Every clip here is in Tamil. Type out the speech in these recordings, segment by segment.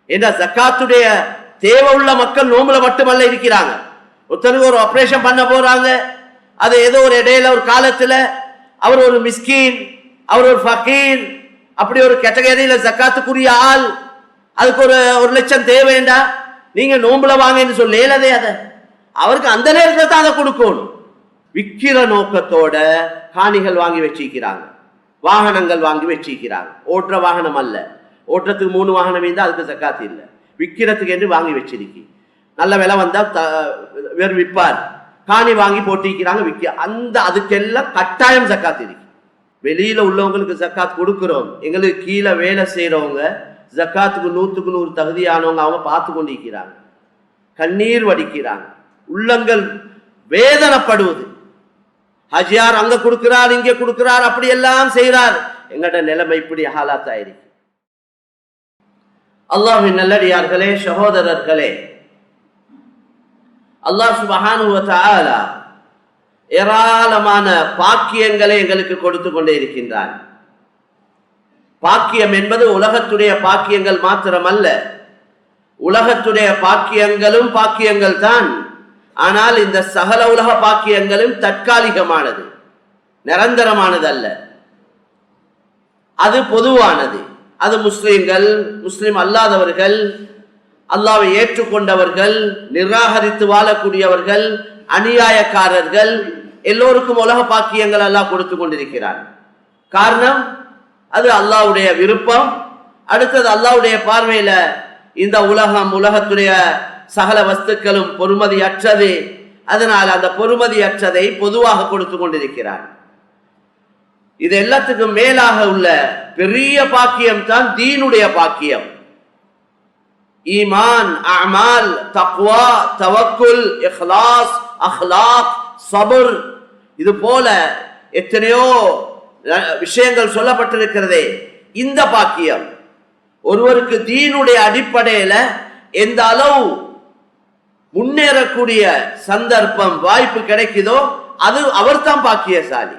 என்ற ஜக்காத்துடைய தேவை உள்ள மக்கள் நோம்புல மட்டுமல்ல இருக்கிறாங்க. ஒருத்தருக்கு ஒரு ஆபரேஷன் பண்ண போறாங்க, அது ஏதோ ஒரு இடையில ஒரு காலத்துல அவர் ஒரு மிஸ்கீன், அவர் ஒரு ஃபகீர், அப்படி ஒரு கேட்டகரியில ஜக்காத்துக்குரிய ஆள், அதுக்கு ஒரு 1,00,000 தேவைண்டா நீங்க நோம்புல வாங்கன்னு சொல்லலே. அதை அவருக்கு அந்த நேரத்தில் தான் அதை கொடுக்கணும். விக்கிற நோக்கத்தோட காணிகள் வாங்கி வச்சிருக்கிறாங்க, வாகனங்கள் வாங்கி வச்சிருக்கிறாங்க. ஓட்டுற வாகனம் அல்ல, ஓட்டுறதுக்கு 3 வாகனம் இருந்தால் அதுக்கு ஜக்காத்து இல்லை, விற்கிறதுக்கு என்று வாங்கி வச்சிருக்கி. நல்ல விலை வந்தா வேறு விற்பார், காணி வாங்கி போட்டிருக்கிறாங்க விற்க. அதுக்கெல்லாம் கட்டாயம் ஜக்காத்து இருக்கு. வெளியில உள்ளவங்களுக்கு ஜக்காத் கொடுக்கிறோம், எங்களுக்கு கீழே வேலை செய்யறவங்க ஜக்காத்துக்கு 100க்கு 100 தகுதியானவங்க அவங்க பார்த்து கொண்டிருக்கிறாங்க, கண்ணீர் வடிக்கிறாங்க, உள்ளங்கள் வேதனைப்படுவது. ஹஜியார் அங்க கொடுக்கிறார், இங்க கொடுக்கிறார், அப்படி எல்லாம் செய்கிறார். எங்கட நிலைமை இப்படி ஹாலாத்தாயிருக்கு. அல்லாஹ்வின் நல்லடியார்களே, சகோதரர்களே, அல்லாஹ் சுப்ஹானஹு வ தஆலா ஏராளமான பாக்கியங்களை எங்களுக்கு கொடுத்து கொண்டே இருக்கின்றான். பாக்கியம் என்பது உலகத்துடைய பாக்கியங்கள் மாத்திரமல்ல, உலகத்துடைய பாக்கியங்களும் பாக்கியங்கள் தான். ஆனால் இந்த சகல உலக பாக்கியங்களும் தற்காலிகமானது, நிரந்தரமானது அல்ல. அது பொதுவானது. அது முஸ்லிம்கள், முஸ்லிம் அல்லாதவர்கள், அல்லாஹ்வை ஏற்றுக்கொண்டவர்கள், நிராகரித்து வாழக்கூடியவர்கள், அநியாயக்காரர்கள் எல்லோருக்கும் உலக பாக்கியங்கள் அல்லாஹ் கொடுத்து கொண்டிருக்கிறார். காரணம், அது அல்லாஹ்வுடைய விருப்பம். அடுத்தது அல்லாஹ்வுடைய பார்வையில இந்த உலகம், உலகத்துடைய சகல வஸ்துக்களும் பொறுமதி அற்றது. அதனால் அந்த பொறுமதி அற்றதை பொதுவாக கொடுத்து கொண்டிருக்கிறார். இது எல்லாத்துக்கும் மேலாக உள்ள பெரிய பாக்கியம் தான் தீனுடைய பாக்கியம். ஈமான், அமால், தக்வா, தவக்குல், இஹ்லாஸ், அஹ்லாக், சபர், இது போல எத்தனையோ விஷயங்கள் சொல்லப்பட்டிருக்கிறதே. இந்த பாக்கியம் ஒருவருக்கு தீனுடைய அடிப்படையில எந்த அளவு முன்னேறக்கூடிய சந்தர்ப்பம், வாய்ப்பு கிடைக்குதோ அது அவர்தான் பாக்கியசாலி.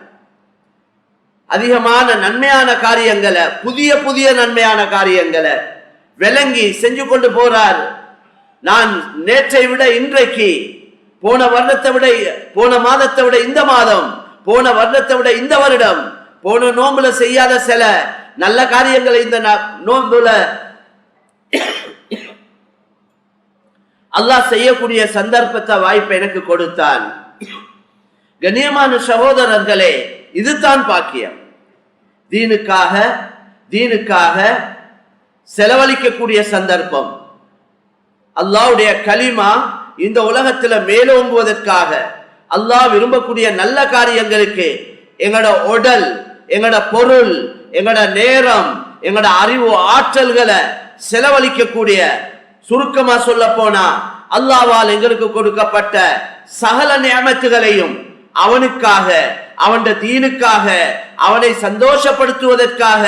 அதிகமான நன்மையான காரியங்களை, புதிய புதிய நன்மையான காரியங்களை விளங்கி செஞ்சு கொண்டு போறார். நான் நேற்றை விட இன்றைக்கு, போன வருடத்தை விட, போன மாதத்தை விட இந்த மாதம், போன வருடத்தை விட இந்த வருடம், போன நோம்புல செய்யாத சில நல்ல காரியங்களை இந்த நோம்புல அல்லாஹ் செய்யக்கூடிய சந்தர்ப்பத்தை, வாய்ப்பை எனக்கு கொடுத்தான். கண்ணியமான சகோதரர்களே, இதுதான் பாக்கியம். தீனுக்காக செலவழிக்கக்கூடிய சந்தர்ப்பம், அல்லாஹ்வுடைய கலிமா இந்த உலகத்துல மேலோங்குவதற்காக, அல்லாஹ் விரும்பக்கூடிய நல்ல காரியங்களுக்கு எங்களோட உடல், எங்களோட பொருள், எங்களோட நேரம், எங்களோட அறிவு ஆற்றல்களை செலவழிக்கக்கூடிய, சுருக்கமா சொல்ல போனா அல்லாஹ்வால் எங்களுக்கு கொடுக்கப்பட்ட சகல நியமத்துகளையும் அவனுக்காக, அவன் தீனுக்காக, அவனை சந்தோஷப்படுத்துவதற்காக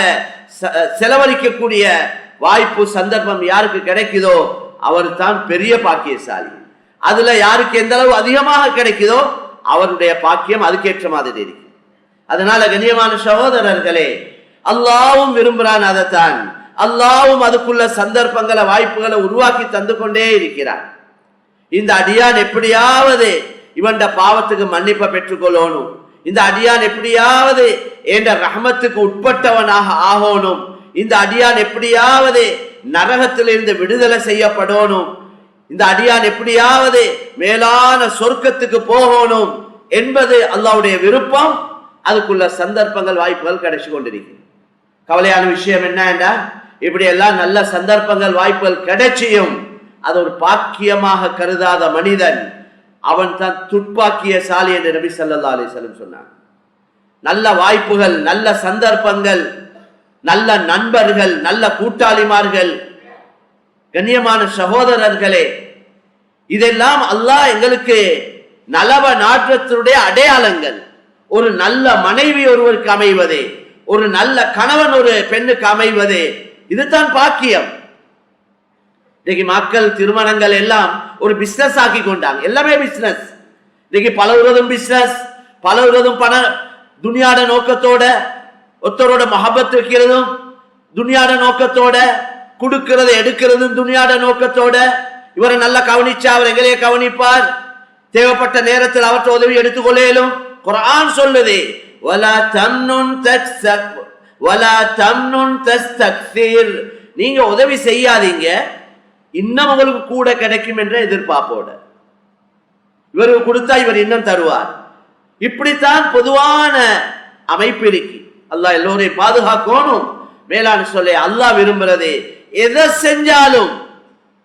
செலவழிக்கக்கூடிய வாய்ப்பு, சந்தர்ப்பம் யாருக்கு கிடைக்குதோ அவர் தான் பெரிய பாக்கியசாலி. அதுல யாருக்கு எந்த அளவு அதிகமாக கிடைக்குதோ அவருடைய பாக்கியம் அதுக்கேற்ற மாதிரி இருக்கு. அதனால கண்ணியமான சகோதரர்களே, அல்லாஹ்வும் விரும்புறான் அதைத்தான். அல்லாஹ்வும் அதுக்குள்ள சந்தர்ப்பங்களை, வாய்ப்புகளை உருவாக்கி தந்து கொண்டே இருக்கிறான். இந்த அடியான் எப்படியாவது இவன் பாவத்துக்கு மன்னிப்பை பெற்றுக்கொள்ளணும், இந்த அடியான் எப்படியாவது என்ற ரஹமத்துக்கு உட்பட்டவனாக ஆகணும், இந்த அடியான் எப்படியாவது நரகத்திலிருந்து விடுதலை செய்யப்படணும், இந்த அடியான் எப்படியாவது மேலான சொர்க்கத்துக்கு போகணும் என்பது அல்லாஹ்வுடைய விருப்பம். அதுக்குள்ள சந்தர்ப்பங்கள், வாய்ப்புகள் கிடைச்சு கொண்டிருக்கு. கவலையான விஷயம் என்னன்னா, இப்படி எல்லாம் நல்ல சந்தர்ப்பங்கள், வாய்ப்புகள் கிடைச்சியும் அது ஒரு பாக்கியமாக கருதாத மனிதன், அவன் தான் துட்பாக்கியசாலி என்று நபி ஸல்லல்லாஹு அலைஹி வஸல்லம் சொன்னார். நல்ல வாய்ப்புகள், நல்ல சந்தர்ப்பங்கள், நல்ல நண்பர்கள், நல்ல கூட்டாளிமார்கள், கண்ணியமான சகோதரர்களே, இதெல்லாம் அல்லாஹ் எங்களுக்கு நலவ நாற்றத்தினுடைய அடையாளங்கள். ஒரு நல்ல மனைவி ஒருவருக்கு அமைவதே, ஒரு நல்ல கணவன் ஒரு பெண்ணுக்கு அமைவதே, இதுதான் பாக்கியம். இன்னைக்கு மக்கள் திருமணங்கள் எல்லாம் ஒரு பிசினஸ் ஆக்கி கொண்டாங்க. எல்லாமே பிசினஸ். இன்னைக்கு பலவரதும் பிசினஸ், பலவரதும் பண துனியாட நோக்கத்தோட, ஒருத்தரோட மஹபத் வைக்கிறதும் துனியாட நோக்கத்தோட, கொடுக்கிறது எடுக்கிறதும் துனியாட நோக்கத்தோட. இவரை நல்லா கவனிச்சா அவர் எங்களையே கவனிப்பார், தேவைப்பட்ட நேரத்தில் அவற்றை உதவி எடுத்துக்கொள்ளும். குர்ஆன் சொல்லுது, வலா தம்னுன் தஸ்தக்ஸிர், நீங்க உதவி செய்யாதீங்க இன்னும் உங்களுக்கு கூட கிடைக்கும் என்ற எதிர்பார்ப்போட. இவருக்கு கொடுத்தா இவர் இன்னும் தருவார். இப்படித்தான் பொதுவான அமைப்பு இருக்கு. அல்லாஹ் எல்லோரையும் பாதுகாக்கணும். மேலான சொல்ல அல்லாஹ் விரும்புறது எதை செஞ்சாலும்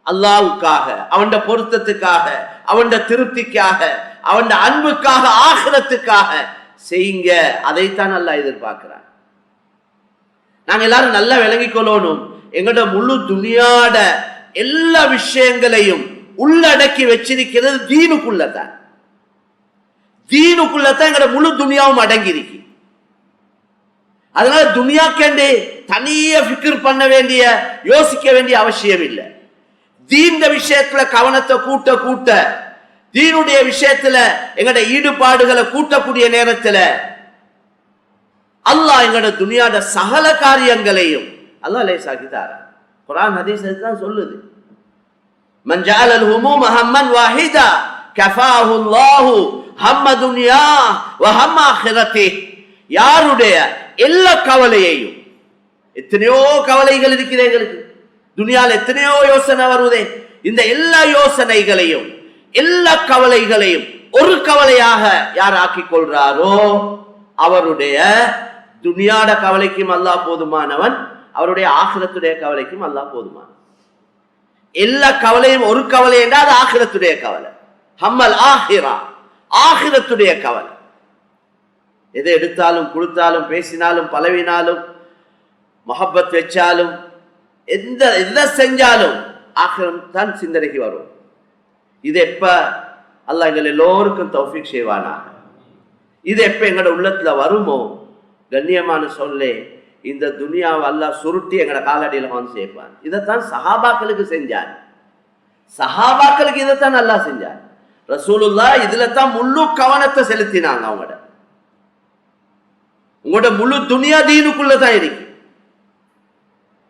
அல்லாஹ்வுக்காக, அவன் பொருத்தத்துக்காக, அவன் திருப்திக்காக, அவன் அன்புக்காக, ஆகிரத்துக்காக செய்யுங்க. அதைத்தான் அல்லாஹ் எதிர்பார்க்கிறான். நாங்க எல்லாரும் நல்லா விளங்கிக் கொள்ளணும். எங்களோட முழு துனியாட எல்லா விஷயங்களையும் உள்ளடக்கி வச்சிருக்கிறது தீனுக்குள்ளதான். தீனுக்குள்ளதான் எங்களோட முழு துனியாவும் அடங்கி இருக்கு. அதனால துனியாக்கேண்டே தனிய ஃபிக்ர் பண்ண வேண்டிய, யோசிக்க வேண்டிய அவசியம் இல்லை. தீன விஷயத்துல கவனத்தை கூட்ட கூட்ட, தீனுடைய விஷயத்துல எங்கட ஈடுபாடுகளை கூட்டக்கூடிய நேரத்துல அல்லாஹ் எங்கட துனியாட சகல காரியங்களையும் அல்லாஹ் லேசாக்கிட்டார். குர்ஆன் ஹதீஸ் தான் சொல்லுது, மன் ஜஅலல் ஹுமூம ஹம்மன் வாஹிதா கஃபாஹு அல்லாஹு ஹம்ம துன்யா வ ஹம்ம ஆখিরাতি. யாருடைய எல்லா கவலையையும், எத்தனையோ கவலைகள் இருக்கிறீர்களுக்கு துனியால, எத்தனையோ யோசனை வருவதே, இந்த எல்லா யோசனைகளையும் எல்லா கவலைகளையும் ஒரு கவலையாக யார் ஆக்கிக் கொள்றாரோ அவருடைய துனியாட கவலைக்கும் அல்லாஹ் போதுமானவன், அவருடைய ஆகிரத்துடைய கவலைக்கும் அல்லாஹ் போதுமானவன். எல்லா கவலையும் ஒரு கவலை என்றால் அது ஆகிரத்துடைய கவலை. ஹம்மல் ஆஹிரா, ஆகிரத்துடைய கவலை. எதை எடுத்தாலும் கொடுத்தாலும், பேசினாலும் பழவினாலும், மஹப்பத் வச்சாலும், எதை செஞ்சாலும் ஆகிரம் தான் சிந்தனைக்கு வரும். இது எப்ப அல்லாஹ் எங்கள் எல்லோருக்கும் தௌஃபீக் செய்வானாக. இது எப்ப எங்களோட உள்ளத்துல வருமோ, கண்ணியமான சொல்லே, இந்த துனியாவை அல்லாஹ் சுருட்டி எங்களோட காலடியில் வந்து சேர்ப்பான். இதைத்தான் சஹாபாக்களுக்கு செஞ்சான். சஹாபாக்களுக்கு இதைத்தான் அல்லாஹ் செஞ்சான். ரசூலுல்லாஹ் இதுல தான் முழு கவனத்தை செலுத்தினாங்க. உங்களோட முழு துனியா தீனுக்குள்ளதான் இருக்கு.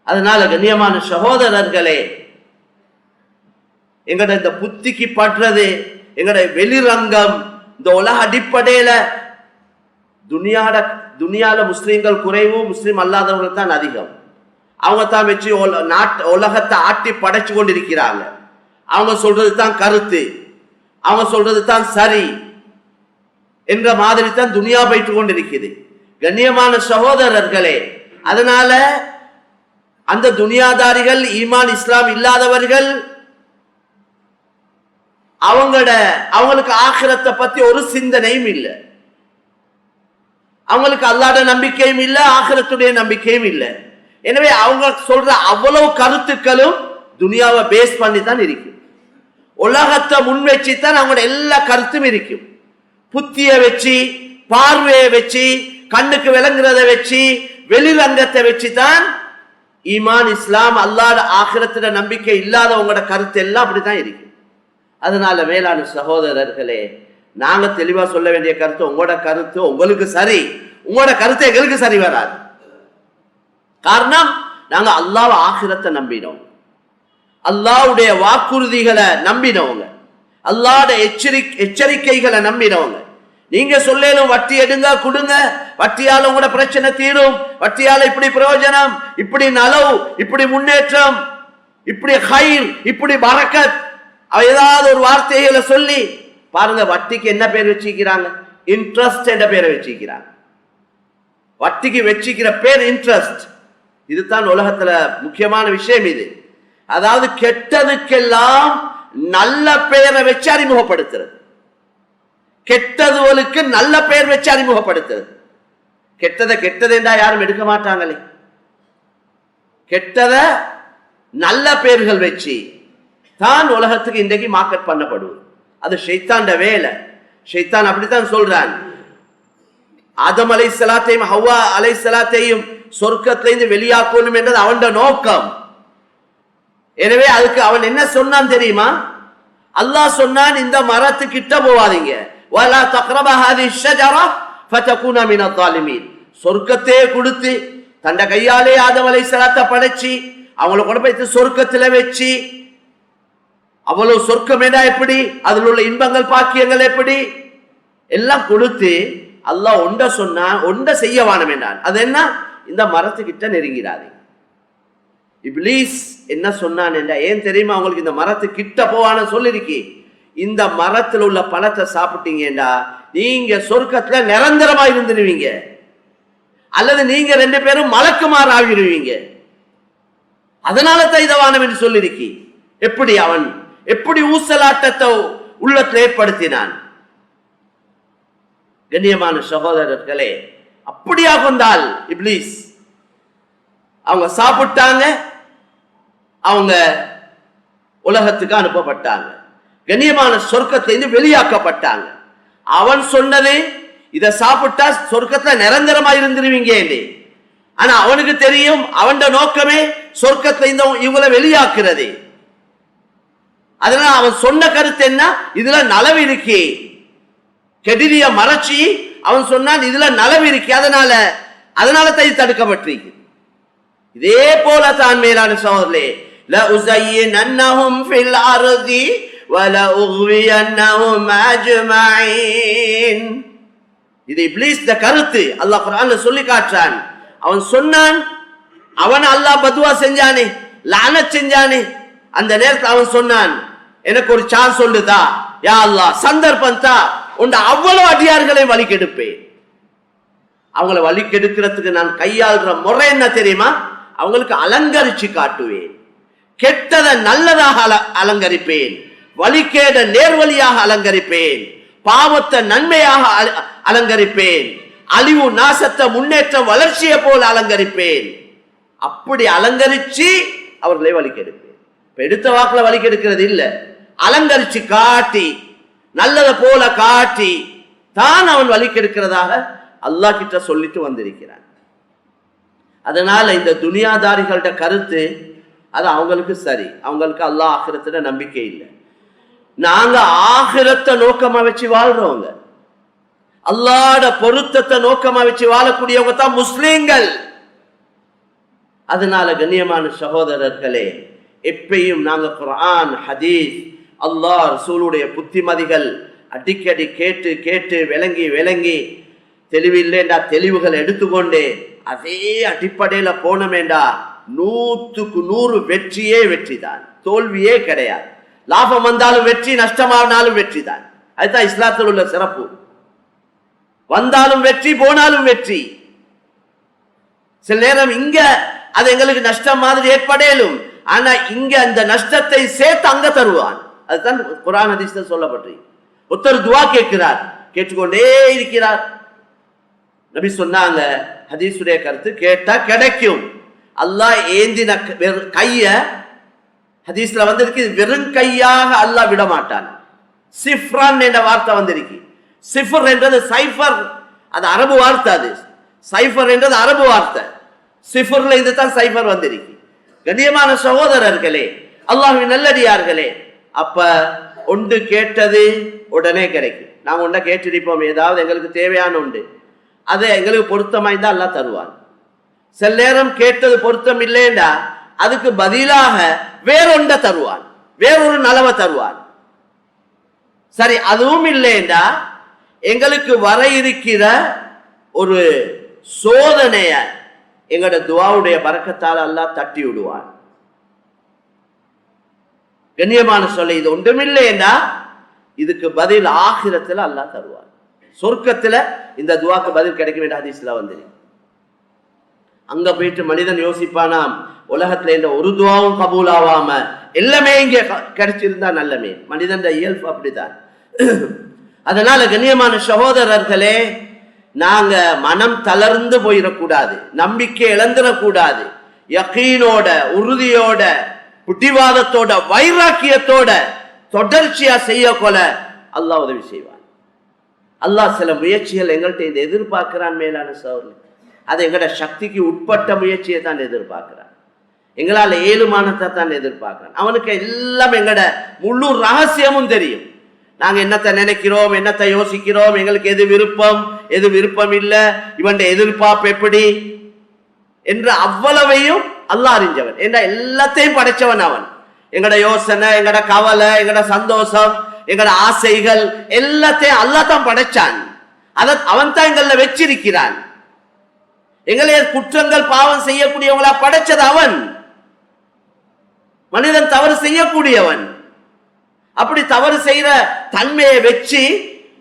அதனால கண்ணியமான சகோதரர்களே, எங்கட இந்த புத்திக்கு பற்றது, எங்கட வெளிரங்கம், இந்த உலக அடிப்படையில துனியால முஸ்லீம்கள் குறைவு, முஸ்லீம் அல்லாதவர்கள் தான் அதிகம். அவங்க தான் வச்சு உலகத்தை ஆட்டி படைச்சு கொண்டிருக்கிறாங்க. அவங்க சொல்றது தான் கருத்து, அவங்க சொல்றது தான் சரி என்ற மாதிரி தான் துனியா போயிட்டு கொண்டிருக்கிறது. கண்ணியமான சகோதரர்களே, அதனால அந்த துனியாதாரிகள், ஈமான் இஸ்லாம் இல்லாதவர்கள், அவங்களுக்கு ஆகிரத்தை பத்தி ஒரு சிந்தனையும் இல்லை. அவங்களுக்கு அல்லாஹ்வுடைய நம்பிக்கையும் இல்லை, ஆகிரத்துடைய நம்பிக்கையும் இல்லை. எனவே அவங்க சொல்ற அவ்வளவு கருத்துக்களும் துனியாவை பேஸ் பண்ணி தான் இருக்கும். உலகத்தை முன் வச்சு தான் அவங்களோட எல்லா கருத்தும் இருக்கும். புத்திய வச்சு, பார்வையை வச்சு, கண்ணுக்கு விளங்குறத வச்சு, வெளிரங்கத்தை வச்சு தான் ஈமான் இஸ்லாம் அல்லாஹ் ஆகிரத்துல நம்பிக்கை இல்லாதவங்களோட கருத்து எல்லாம் அப்படித்தான் இருக்கு. அதனால மேலான சகோதரர்களே, நாங்க தெளிவா சொல்ல வேண்டிய கருத்து, உங்களோட கருத்து உங்களுக்கு சரி, உங்களோட கருத்து எங்களுக்கு சரி வராது. காரணம், நாங்க அல்லாஹ் ஆகிரத்தை நம்பினோம், அல்லாஹ்வுடைய வாக்குறுதிகளை நம்பினவங்க, அல்லாஹ்வுடைய எச்சரிக்கைகளை நம்பினவங்க. நீங்க சொல்லும் வட்டி எடுங்க, கொடுங்க, வட்டியால உங்களோட பிரச்சனை தீரும், வட்டியால இப்படி பிரயோஜனம், இப்படி நலவு, இப்படி முன்னேற்றம், இப்படி ஹைர், இப்படி பரக்கத், ஏதாவது ஒரு வார்த்தைகளை சொல்லி பாருங்க. வட்டிக்கு என்ன பேர் வச்சிருக்கிறாங்க? இன்ட்ரெஸ்ட் என்ற பேரை வச்சிருக்கிறாங்க. வட்டிக்கு வச்சிக்கிற பேர் இன்ட்ரெஸ்ட். இதுதான் உலகத்துல முக்கியமான விஷயம். இது அதாவது கெட்டதுக்கெல்லாம் நல்ல பெயரை வச்சு அறிமுகப்படுத்துறது, கெட்டதுகளுக்கு நல்ல பெயர் வச்சு அறிமுகப்படுத்துறது. கெட்டதை என்றா யாரும் எடுக்க மாட்டாங்களே. கெட்டத நல்ல பெயர்கள் வச்சு தான் உலகத்துக்கு இன்றைக்கு மார்க்கெட் பண்ணப்படுவது. அது ஷைத்தான்ட வேலை. ஷைத்தான் அப்படித்தான் சொல்றான். ஆதம் அலைஹிஸ்ஸலாத்தையும் ஹவ்வா அலைஹிஸ்ஸலாத்தையும் சொர்க்கத்திலிருந்து வெளியாக்கணும் என்றது அவன் நோக்கம். எனவே அதுக்கு அவன் என்ன சொன்னான் தெரியுமா? அல்லாஹ் சொன்னான், இந்த மரத்துக்கிட்ட போவாதீங்க, வலா தக்ரப ஹாதிஹி ஷஜரா ஃபதகுனா மினல் ஸாலிமீன். சொர்க்கத்தை கொடுத்து தண்ட கையாலே ஆதம் அலைஹிஸ்ஸலாத்தை படைச்சி அவங்கள கொண்டு போய் சொர்க்கத்துல வச்சு, அவ்வளவு சொர்க்கம் என்ன எப்படி, அதில் உள்ள இன்பங்கள் பாக்கியங்கள் எப்படி எல்லாம் கொடுத்து அல்லாஹ் ஒண்ட சொன்னான், ஒண்ட செய்ய வானம் என்றான். அது என்ன? இந்த மரத்துக்கிட்ட நெருங்கிறாதே. இப்லீஸ் என்ன சொன்னான் என்றா, ஏன் தெரியுமா அவங்களுக்கு இந்த மரத்து கிட்ட போவான சொல்லிருக்கி, இந்த மரத்தில் உள்ள பழத்தை சாப்பிட்டீங்கடா நீங்க சொர்க்கத்துல நிரந்தரமா இருந்துருவீங்க, அல்லது நீங்க 2 பேரும் மலக்குமாறு ஆகிடுவீங்க. அதனால தான் இதை வானம் என்று சொல்லிருக்கி. எப்படி அவன் எப்படி ஊசலாட்டத்தை உள்ளத்தில் ஏற்படுத்தினான்? கண்ணியமான சகோதரர்களே, அப்படியா கொண்டால் இப்லீஸ் அவங்க சாப்பிட்டாங்க, அவங்க உலகத்துக்கு அனுப்பப்பட்டாங்க, கண்ணியமான சொர்க்கத்திலிருந்து வெளியாக்கப்பட்டாங்க. அவன் சொன்னது இதை சாப்பிட்டா சொர்க்கத்துல நிரந்தரமா இருந்துருவீங்க. ஆனா அவனுக்கு தெரியும் அவன் நோக்கமே சொர்க்கத்துல இவங்களை வெளியாக்குறது. அதனால அவன் சொன்ன கருத்து என்ன, இதுல நலவு இருக்கே, கெடிரிய மறைச்சி அவன் சொன்னான் இதுல நலவு இருக்கு, அதனால தை தடுக்கப்பட்டிருக்கு. இதே போல தான் மேலான சகோதரர்களே, لَأُزَيِّنَنَّهُمْ فِي الْأَرْضِ وَلَأُغْوِيَنَّهُمْ أَجْمَعِينَ. இது இப்லீஸ் கருத்து அல்லாஹ் குர்ஆன்ல சொல்லி காட்டுறான். அவன் சொன்னான், அவன் அல்லாஹ் பதுவா செஞ்சானே, லானத் செஞ்சானே, அந்த நேரத்தில் அவன் சொன்னான், எனக்கு ஒரு சான்ஸ் சொல்லுதா யா அல்லாஹ், சந்தர்ப்பம் தா, உண்ட அவ்வளவு அடியார்களை வழி கெடுப்பேன். அவங்கள வழி கெடுக்கிறதுக்கு நான் கையாளுற முறை என்ன தெரியுமா? அவங்களுக்கு அலங்கரிச்சு காட்டுவேன், கெட்டதை நல்லதாக அலங்கரிப்பேன், வழிகேட நேர்வழியாக அலங்கரிப்பேன், பாவத்தை நன்மையாக அலங்கரிப்பேன், அழிவு நாசத்தை முன்னேற்ற வளர்ச்சியை போல அலங்கரிப்பேன். அப்படி அலங்கரிச்சு அவர்களை வழி கெடுப்பேன். எடுத்த வாக்குல வழி கெடுக்கிறது இல்ல, அலங்கரிச்சு காட்டி நல்லதை போல காட்டி தான் அவன் வழி கெடுக்கிறதாக அல்லாஹ் கிட்ட சொல்லிட்டு வந்திருக்கிறான். அதனால இந்த துனியாதாரிகளோட கருத்து அது அவங்களுக்கு சரி, அவங்களுக்கு அல்லாஹ் ஆகிரத்துல நம்பிக்கை இல்லை. நாங்க ஆகிரத்தை நோக்கமா வச்சு வாழ்றவங்க, அல்லாஹ்ட பொருத்தத்தை நோக்கமா வச்சு வாழக்கூடியவங்க தான் முஸ்லிம்கள். அதனால கண்ணியமான சகோதரர்களே, எப்பயும் நாங்க குர்ஆன் ஹதீஸ் அல்லாஹ் ரசூலுடைய புத்திமதிகள் அடிக்கடி கேட்டு கேட்டு விளங்கி தெளிவில்லைண்டா தெளிவுகள் எடுத்துக்கொண்டே அதே அடிப்படையில போனமேண்டா 100க்கு 100 வெற்றியே வெற்றி தான், தோல்வியே கிடையாது. லாபம் வந்தாலும் வெற்றி, நஷ்டமானாலும் வெற்றி தான். அதுதான் இஸ்லாத்தில் உள்ள சிறப்பு. வந்தாலும் வெற்றி, போனாலும் வெற்றி. சில நேரம் இங்க அது எங்களுக்கு நஷ்டம் மாதிரி ஏற்படலும், ஆனா இங்க அந்த நஷ்டத்தை சேர்த்து அங்க தருவான். அதுதான் குர்ஆன் ஹதீஸ்ல சொல்லப்பட்டிருக்கு. ஒருத்தர் துவா கேட்கிறார், கேட்டுக்கொண்டே இருக்கிறார். நபி சொன்னாங்க, ஹதீஸுடைய கருத்து, கேட்டா கிடைக்கும். அல்லாஹ் ஏந்தின கைய ஹதீஸ்ல வந்திருக்கு, வெறும் கையாக அல்லாஹ் விட மாட்டான். சிஃப்ரான் என்ற வார்த்தை வந்திருக்கு. சிஃபர் என்றது சைஃபர், அது அரபு வார்த்தை. அது சைஃபர் என்றது அரபு வார்த்தை. சிஃபர்ல இது தான் சைஃபர் வந்திருக்கு. கண்ணியமான சகோதரர்களே, அல்லாஹ்வின் நல்லடியார்களே, அப்ப ஒன்று கேட்டது உடனே கிடைக்கும். நாங்க ஒன்றை கேட்டிருப்போம், ஏதாவது எங்களுக்கு தேவையான உண்டு, அது எங்களுக்கு பொருத்தமாய்ந்தா அல்லாஹ் தருவான். சில நேரம் கேட்டது பொருத்தம் இல்லைண்டா அதுக்கு பதிலாக வேறொண்ட தருவான், வேறொரு நலவை தருவான். சரி, அதுவும் இல்லைண்டா எங்களுக்கு வர இருக்கிற ஒரு சோதனைய எங்களோட துஆவுடைய பரக்கத்தால் அல்லாஹ் தட்டி விடுவான். கண்ணியமான சொல்ல, இது ஒன்றுமில்லைண்டா இதுக்கு பதில் ஆகிரத்துல அல்லாஹ் தருவான். சொர்க்கத்துல இந்த துஆக்கு பதில் கிடைக்க வேண்டிய ஹதீஸ்ல வந்து அங்க போயிட்டு மனிதன் யோசிப்பானாம், உலகத்துல இந்த ஒரு துஆவும் கபூல் ஆகாம எல்லாமே இங்க கிடைச்சிருந்தா நல்லமே. மனிதன் இயல்பு அப்படிதான். அதனால கண்ணியமான சகோதரர்களே, நாங்க மனம் தளர்ந்து போயிடக்கூடாது, நம்பிக்கை இழந்துடக்கூடாது. யகீனோட, உறுதியோட, புட்டிவாதத்தோட, வைராக்கியத்தோட தொடர்ச்சியா செய்ய கொல அல்லாஹ் உதவி செய்வான். அல்லாஹ் சில முயற்சிகள் எங்கள்கிட்ட இந்த எதிர்பார்க்கிறான். மேலான சகோதரர்களே, அது எங்களோட சக்திக்கு உட்பட்ட முயற்சியை தான் எதிர்பார்க்கிறான். எங்களால் ஏழுமானத்தை தான் எதிர்பார்க்கிறான். அவனுக்கு எல்லாம் எங்களோட முழு ரகசியமும் தெரியும். நாங்க என்னத்தை நினைக்கிறோம், என்னத்தை யோசிக்கிறோம், எங்களுக்கு எது விருப்பம், எது விருப்பம் இல்லை, இவன் எதிர்பார்ப்பு எப்படி என்ற அவ்வளவையும் அல்லாஹ் அறிஞ்சவன். ஏன்னா எல்லாத்தையும் படைச்சவன் அவன். எங்கட யோசனை, எங்கட கவலை, எங்கட சந்தோஷம், எங்கட ஆசைகள் எல்லாத்தையும் அல்லாஹ் தான் படைச்சான். அதை அவன் தான் எங்களை வச்சிருக்கிறான். எங்களே குற்றங்கள் பாவம் செய்யக்கூடியவங்களா படைச்சது அவன். மனிதன் தவறு செய்யக்கூடியவன். அப்படி தவறு செய்யற தன்மையை வச்சு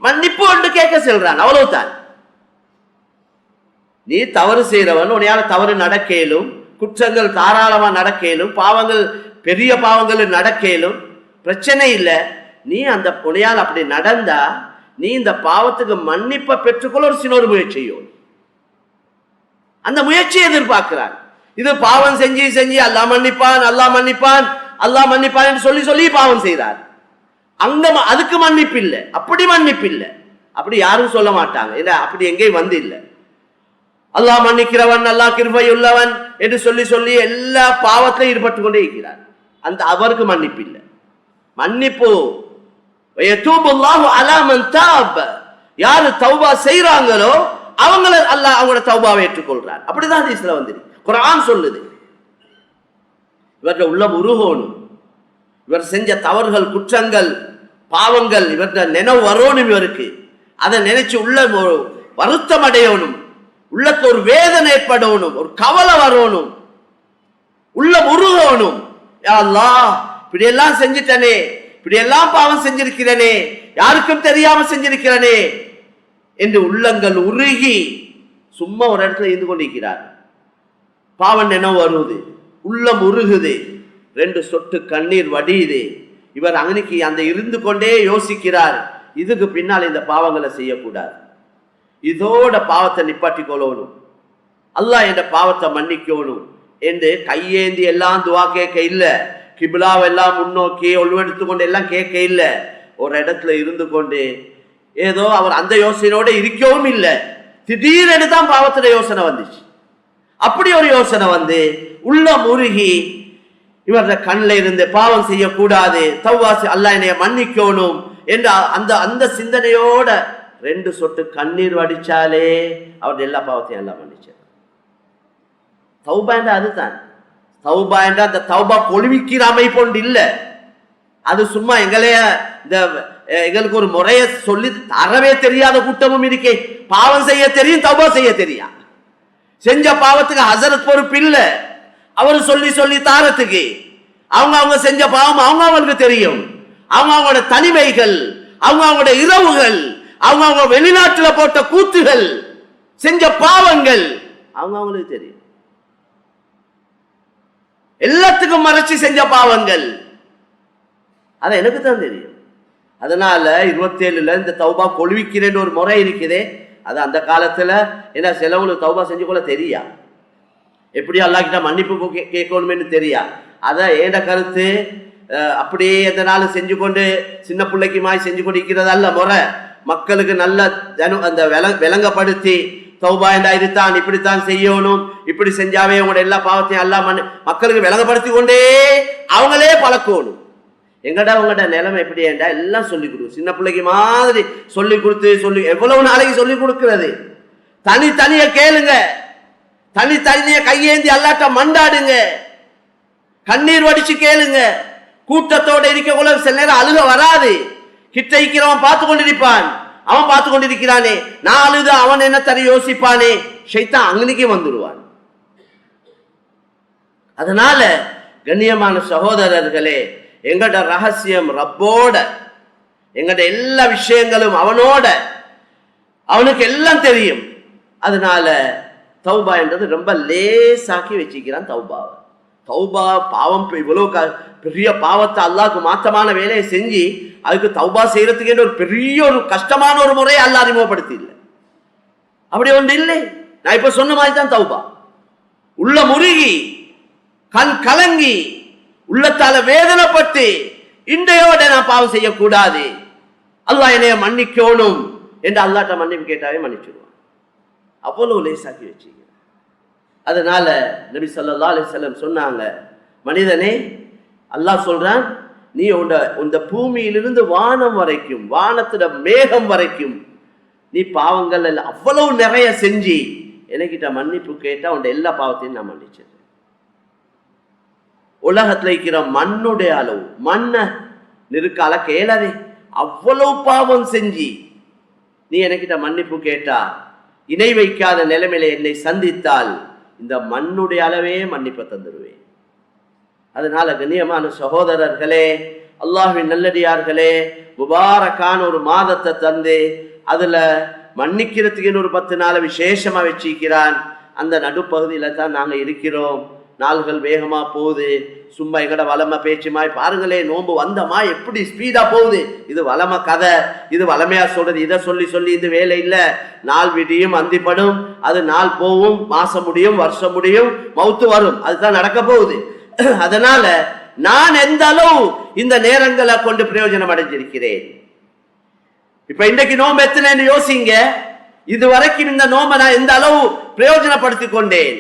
மன்னிப்பு ஒன்று கேட்க செல்றான், அவ்வளவுதான். நீ தவறு செய்யறவன், உன்னையால தவறு நடக்கலும், குற்றங்கள் தாராளமா நடக்கலும், பாவங்கள் பெரிய பாவங்கள் நடக்கலும், பிரச்சனை இல்லை. நீ அந்த உன்னையால் அப்படி நடந்தா நீ இந்த பாவத்துக்கு மன்னிப்பை பெற்றுக்கொள்ள ஒரு சின்ன ஒரு முயற்சியும். அந்த முயற்சியை எதிர்பார்க்கிறான். இது பாவம் செஞ்சு செஞ்சு அல்லாஹ் மன்னிப்பான், அல்லாஹ் மன்னிப்பான், அல்லாஹ் மன்னிப்பான் என்று சொல்லி சொல்லி பாவம் செய்கிறார். அங்க அதுக்கு மன்னிப்பு இல்லை, அப்படி மன்னிப்பு இல்லை. அப்படி யாரும் சொல்ல மாட்டாங்க. இல்ல அப்படி எங்கேயும் வந்து இல்லை. அல்லாஹ் மன்னிக்கிறவன், அல்லாஹ் கிருபை உள்ளவன் என்று சொல்லி சொல்லி எல்லா பாவத்திலும் ஈடுபட்டு கொண்டே இருக்கிறார். அந்த அவருக்கு மன்னிப்பு இல்லை. மன்னிப்பு யாரு தௌபா செய்யறாங்களோ அவங்கள அல்லாஹ் அவங்களோட தௌபாவை ஏற்றுக்கொள்றார். அப்படிதான் ஹதீஸ்ல வந்து குர்ஆன் சொல்லுது. இவற்றை உள்ளம் உருகோணும். இவர் செஞ்ச தவறுகள், குற்றங்கள், பாவங்கள் இவற்றை நினைவு வரணும். இவருக்கு அதை நினைச்சு உள்ள வருத்தம் அடையணும், உள்ளத்துல ஒரு வேதனை ஏற்படணும், ஒரு கவலை வரணும், உள்ள உருகணும். யா அல்லாஹ், இப்படி எல்லாம் செஞ்சிட்டனே, இப்படி எல்லாம் பாவம் செஞ்சிருக்கிறனே, யாருக்கும் தெரியாம செஞ்சிருக்கிறனே என்று உள்ளங்கள் உருகி சும்மா ஒரு இடத்துல இருந்து கொண்டிருக்கிறார். பாவம் நினைவு வருது, உள்ளம் உருகுது, 2 சொட்டு கண்ணீர் வடியுது. இவர் அன்னைக்கு அந்த இருந்து கொண்டே யோசிக்கிறார், இதுக்கு பின்னால் இந்த பாவங்களை செய்யக்கூடாது, இதோட பாவத்தை நிப்பாட்டி கொள்ளணும், அல்லாஹ் என்ற பாவத்தை மன்னிக்கணும் என்று கையேந்தி எல்லாம் துவா கேட்க இல்லை. கிபிலாவெல்லாம் முன்னோக்கி ஒழுவெடுத்து கொண்டு எல்லாம் கேட்க இல்லை. ஒரு இடத்துல இருந்து கொண்டு ஏதோ அவர் அந்த யோசனையோட இருக்கவும் இல்லை. திடீரென்று தான் பாவத்துல யோசனை வந்துச்சு. அப்படி ஒரு யோசனை வந்து உள்ள முருகி இவர கண்ணில் இருந்து பாவம் செய்யக்கூடாது, தௌவாசி அல்லாஹ் என்னைய மன்னிக்கணும் என்ற அந்த அந்த சிந்தனையோட 2 சொட்டு கண்ணீர் வடிச்சாலே அவருடைய எல்லா பாவத்தையும் எல்லாம் மன்னிச்சார். தௌபா என்ற அதுதான். தௌபா என்ற அந்த தௌபா கொழுவிக்கிற அமைப்பு ஒன்று இல்லை. அது சும்மா எங்களுக்கு ஒரு முறையை சொல்லி தரவே தெரியாத கூட்டமும் இருக்கே. பாவம் செய்ய தெரியும், தௌபா செய்ய தெரியா. செஞ்ச பாவத்துக்கு ஹசரத் பொறுப்பு இல்லை. அவரு சொல்லி சொல்லி தாரத்துக்கு அவங்க செஞ்ச பாவம் அவங்களுக்கு தெரியும். அவங்களோட தனிமைகள், அவங்களோட இரவுகள், அவங்க வெளிநாட்டுல போட்ட கூத்துகள், செஞ்ச பாவங்கள் அவங்களுக்கு தெரியும். எல்லாத்துக்கும் மறைச்சு செஞ்ச பாவங்கள் அது எனக்கு தான் தெரியும். அதனால 27ல இந்த தௌபா கொழுவிக்கிறேன்னு ஒரு முறை இருக்குதே, அது அந்த காலத்துல என்ன சிலவங்களுக்கு தௌபா செஞ்சு கொள்ள தெரியா, எப்படி அல்லாஹ் கிட்ட மன்னிப்பு கேட்கணும்னு தெரியா. அத ஏண்ட கருத்து அப்படியே எதனால செஞ்சு கொண்டு சின்ன பிள்ளைக்கு மாய் செஞ்சு கொண்டு இருக்கிறது அல்ல முறை. மக்களுக்கு நல்ல அந்த விளங்கப்படுத்தி தௌபா என்றா இதுதான், இப்படித்தான் செய்யணும், இப்படி செஞ்சாவே உங்களோட எல்லா பாவத்தையும் எல்லாம் மக்களுக்கு விளங்கப்படுத்தி கொண்டே அவங்களே பழக்கணும். உங்கள்கிட்ட நிலைமை எப்படி ஏண்டா எல்லாம் சொல்லிக் கொடுக்கும். சின்ன பிள்ளைக்கு மாதிரி சொல்லி கொடுத்து சொல்லி எவ்வளவு நாளைக்கு சொல்லி கொடுக்கிறது. தனித்தனிய கேளுங்க, தனித்தனிய கையேந்தி அல்லாட்ட மண்டாடுங்க, கண்ணீர் வடிச்சு கேளுங்க. கூட்டத்தோட இருக்கக்குள்ள சில நேரம் அழுக வராது. கிட்ட இருக்கிறவன் பார்த்து கொண்டிருப்பான், அவன் பார்த்து கொண்டிருக்கிறானே, நான் அழுது அவன் என்ன தர யோசிப்பானே, ஷைத்தான் அங்கனிக்கு வந்துடுவான். அதனால கண்ணியமான சகோதரர்களே, எங்கட ரகசியம் ரப்போட, எங்கட எல்லா விஷயங்களும் அவனோட, அவனுக்கு எல்லாம் தெரியும். அதனால தௌபா என்றது ரொம்ப லேசாக்கி வச்சுக்கிறான் தௌபாவை. தௌபா பாவம் இவ்வளவு பெரிய பாவத்தை அல்லாஹ்க்கு மாற்றமான வேலையை செஞ்சு அதுக்கு தௌபா செய்யறதுக்கு ஒரு பெரிய ஒரு கஷ்டமான ஒரு முறையை அல்லாஹ் அறிமுகப்படுத்தி இல்லை. அப்படி ஒன்று இல்லை. நான் இப்ப சொன்ன மாதிரி தான் தௌபா. உள்ள முருகி கண் கலங்கி உள்ளத்தால வேதனைப்பட்டு இன்றையோட நான் பாவம் செய்யக்கூடாது, அல்லாஹ் என்னைய மன்னிக்கணும் என்று அல்லாஹ்ட்ட மன்னிப்பு கேட்டாவே மன்னிச்சிடுவான். அவ்வளவு லேசாக்கி வச்சுக்க. அதனால நபி ஸல்லல்லாஹு அலைஹி வஸல்லம் சொன்னாங்க, மனிதனே அல்லாஹ் சொல்றான், நீ இந்த பூமியிலிருந்து வானம் வரைக்கும், வானத்துல மேகம் வரைக்கும் நீ பாவங்கள் எல்லாம் அவ்வளவு நிறைய செஞ்சு எனக்கிட்ட மன்னிப்பு கேட்டா உன் எல்லா பாவத்தையும் நான் மன்னிச்சிருக்கேன். உலகத்துல இருக்கிற மண்ணுடைய அளவு, மண்ண நெருக்கால கேளாதே. அவ்வளவு பாவம் செஞ்சு நீ என்கிட்ட மன்னிப்பு கேட்டா, இணை வைக்காத நிலைமையில என்னை சந்தித்தால் இந்த மண்ணுடைய அளவே மன்னிப்பை தந்துடுவேன். அதனால கண்ணியமான சகோதரர்களே, அல்லாஹ்வின் நல்லடியார்களே, முபாரக்கான ஒரு மாதத்தை தந்து அதுல மன்னிக்கிறதுக்கு ஒரு 10 நாளை விசேஷமா வச்சிருக்கிறான். அந்த நடுப்பகுதியில தான் நாங்க இருக்கிறோம். நாள்கள் வேகமா போகுது. சும்மா எங்கட வளமை பேச்சுமாய் பாருங்களே, நோன்பு வந்தமா எப்படி ஸ்பீடா போகுது. இது வளமை கதை, இது வளமையா சொல்றது. இதை சொல்லி சொல்லி இந்த வேலை இல்ல. நாள் விடியும், அந்திப்படும், அது நாள் போகும், மாசம் முடியும், வருஷம் முடியும், மௌத்து வரும். அதுதான் நடக்க போகுது. அதனால நான் எந்த அளவு இந்த நேரங்களை கொண்டு பிரயோஜனம் அடைஞ்சிருக்கிறேன். இப்ப இன்றைக்கு நோம்பு எத்தனைன்னு யோசிங்க. இதுவரைக்கும் இந்த நோம்பை நான் எந்த அளவு பிரயோஜனப்படுத்தி கொண்டேன்,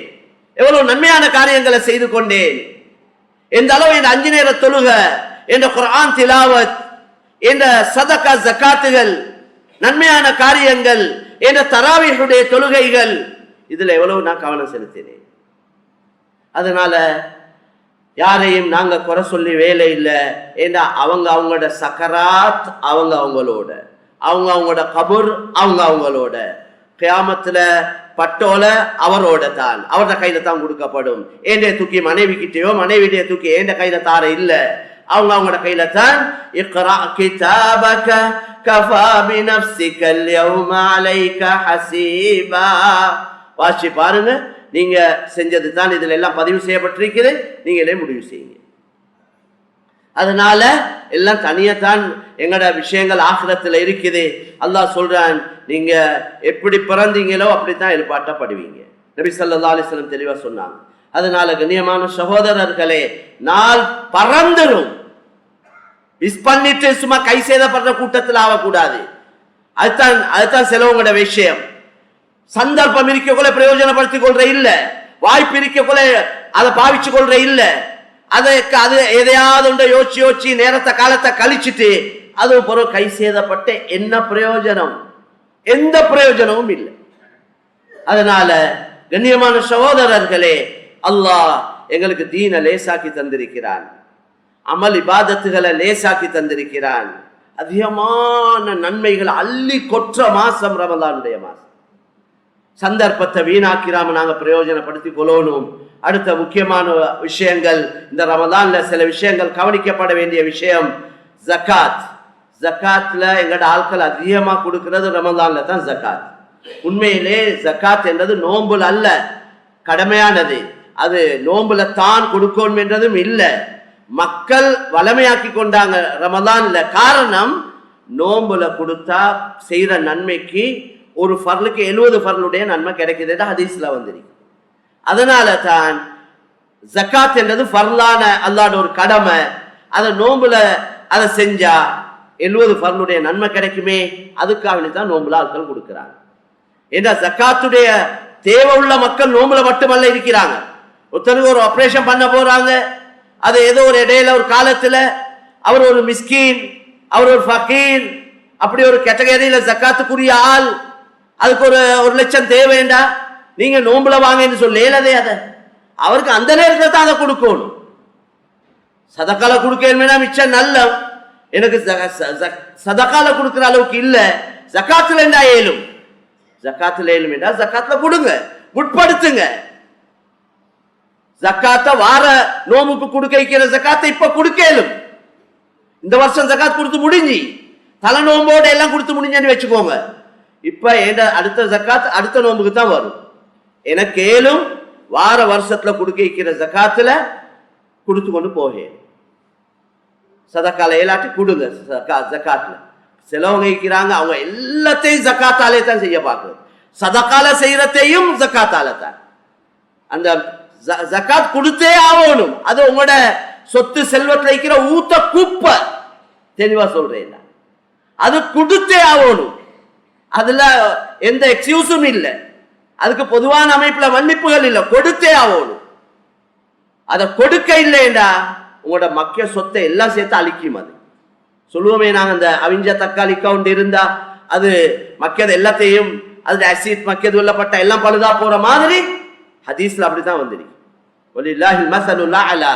எவ்வளவு நன்மையான காரியங்களை செய்து கொண்டேன், எந்த அளவு என் 5 நேர தொழுக, என்ற குர்ஆன் திலாவத், என்ற சதகா ஜகாத்துகள், நன்மையான காரியங்கள், என்ற தராவீஹுடைய தொழுகைகள், இதுல எவ்வளவு நான் கவனம் செலுத்தினேன். அதனால யாரையும் நாங்க குறை சொல்லி வேலை இல்லை. ஏன்னா அவங்க அவங்களோட சக்கராத், அவங்களோட, அவங்களோட கபூர் அவங்களோட, கியாமத்துல பட்டோல அவரோட தான், அவரோட கையில தான் கொடுக்கப்படும். ஏண்டைய தூக்கி மனைவி கிட்டயோ, மனைவிடைய தூக்கி ஏண்ட கையில தார இல்ல, அவங்களோட கையில தான். இக்ரா கிதாபக கஃபா பினஃப்ஸிக அல்யௌம அலைக ஹஸீபா. வாசி பாருங்க, நீங்க செஞ்சது தான் இதுல எல்லாம் பதிவு செய்யப்பட்டிருக்குது, நீங்களே முடிவு செய்யுங்க. அதனால எல்லாம் தனியத்தான் எங்கட விஷயங்கள் ஆகிரத்துல இருக்குது. அல்லாஹ் சொல்றான், நீங்க எப்படி பிறந்தீங்களோ அப்படித்தான் எழுப்பாட்டப்படுவீங்க. நபி ஸல்லல்லாஹு அலைஹி வஸல்லம் தெளிவா சொன்னாங்க. அதனால கண்ணியமான சகோதரர்களே, நாள் பறந்துரும். மிஸ் பண்ணிட்டு சும்மா கை சேதப்படுற கூட்டத்தில் ஆகக்கூடாது. அதுதான் சிலவங்களோட விஷயம். சந்தர்ப்பம் இருக்கக்குள்ள பிரயோஜனப்படுத்திக் கொள்ற இல்ல, வாய்ப்பு இருக்கக்குள்ள அதை பாவிச்சு கொள்ற இல்ல. அது எதையாவது ஒன்றை யோசிச்சு நேரத்தை காலத்தை கழிச்சுட்டு அது பிறகு கை சேதப்பட்ட என்ன பிரயோஜனம்? எந்த பிரயோஜனமும் இல்லை. அதனால கண்ணியமான சகோதரர்களே, அல்லாஹ் எங்களுக்கு தீன லேசாக்கி தந்திருக்கிறான், அமல் இபாதத்துகளை லேசாக்கி தந்திருக்கிறான். அதிகமான நன்மைகள் அள்ளி கொற்ற மாசம் ரமலானுடைய மாசம். சந்தர்ப்பத்தை வீணாக்கிறாம நாங்க பிரயோஜனப்படுத்திக் கொள்ளணும். அடுத்த முக்கியமான விஷயங்கள், இந்த ரமலான்ல சில விஷயங்கள் கவனிக்கப்பட வேண்டிய விஷயம் ஜகாத். ஜகாத்ல எங்கட ஆட்கள் அதிகமா கொடுக்கிறது ரமலான்ல தான் ஜகாத். உண்மையிலே ஜகாத் என்றது நோம்புல அல்ல, கடமையானது. அது நோம்புல தான் கொடுக்கணும் என்றதும் இல்லை. மக்கள் வளமையாக்கி கொண்டாங்க ரமலான்ல. காரணம், நோம்புல கொடுத்தா செய்யற நன்மைக்கு ஒரு ஃபர்லுக்கு 70 ஃபர்லுடைய நன்மை கிடைக்குது ஹதீஸ்ல வந்திருக்கு. அதனால தான் ஜகாத் என்றது ஃபர்லான அல்லாஹ்வுடைய ஒரு கடமை. அதை நோம்புல அதை செஞ்சா 70 ஃபர்லுடைய நன்மை கிடைக்குமே, அதுக்காக தான் நோம்புல ஆட்கள் கொடுக்கிறாங்க. ஏன்னா ஜகாத்துடைய தேவை உள்ள மக்கள் நோம்புல மட்டுமல்ல இருக்கிறாங்க. ஒருத்தருக்கு ஒரு ஆபரேஷன் பண்ண போறாங்க, அது ஏதோ ஒரு இடையில ஒரு காலத்துல அவர் ஒரு மிஸ்கீன், அவர் ஒரு ஃபகீர், அப்படி ஒரு கேட்டகரியில ஜகாத்துக்குரிய ஆள், அதுக்கு ஒரு 1 லட்சம் தேவைண்டா நீங்க நோம்புல வாங்கன்னு சொல்லேலதே. அதை அவருக்கு அந்த நேரத்துல தான் அதை கொடுக்கணும். சதக்கால கொடுக்கணும்னா மிச்சம் நல்ல, எனக்கு சதக்கால கொடுக்கிற அளவுக்கு இல்ல, ஜகாத்துல என்றா ஏலும், ஜகாத்துல ஏலும் என்றா ஜகாத்துல கொடுங்க, உட்படுத்துங்க. ஜகாத்த வார நோம்புக்கு கொடுக்க வைக்கிற ஜகாத்தை இப்ப கொடுக்கலும். இந்த வருஷம் ஜகாத் கொடுத்து முடிஞ்சு தலை நோம்போட எல்லாம் கொடுத்து முடிஞ்சு வச்சுக்கோங்க. இப்ப அடுத்த ஜகாத் அடுத்த நோம்புக்கு தான் வரும். எனக்கு ஏலும் வார வருஷத்துல கொடுக்க வைக்கிற ஜகாத்துல கொடுத்து கொண்டு போக. சதக்கால ஏலாட்டி கொடுங்க ஜகாத்ல. சிலவங்க இருக்கிறாங்க, அவங்க எல்லாத்தையும் ஜகாத்தாலே தான் செய்ய பார்க்கறது. சதக்கால செய்யறதையும் ஜகாத்தால தான். அந்த ஜகாத் கொடுத்தே ஆகணும். அது உங்களோட சொத்து செல்வத்தில் இருக்கிற ஊத்த குப்பை, தெளிவா சொல்றேன். அது கொடுத்தே ஆகணும். அதுல எந்த எக்ஸ்கியூஸும் இல்லை. அதுக்கு பொதுவான அமைப்புல மன்னிப்புகள் இல்லை, கொடுத்தே ஆகணும். அதை கொடுக்க இல்லைண்டா உங்களோட மக்கிய சொத்தை எல்லாம் சேர்த்து அழிக்கும். அது சொல்லுவோமே, நாங்க அந்த அவிஞ்ச தக்காளி அக்கௌண்ட் இருந்தா அது மக்கியது எல்லாத்தையும், அது ஆசிட் மக்கியது உள்ளப்பட்ட எல்லாம் பழுதா போற மாதிரி ஹதீஸ்ல அப்படித்தான் வந்துருக்கு. வலில்லாஹில் மஸலுல் அலா.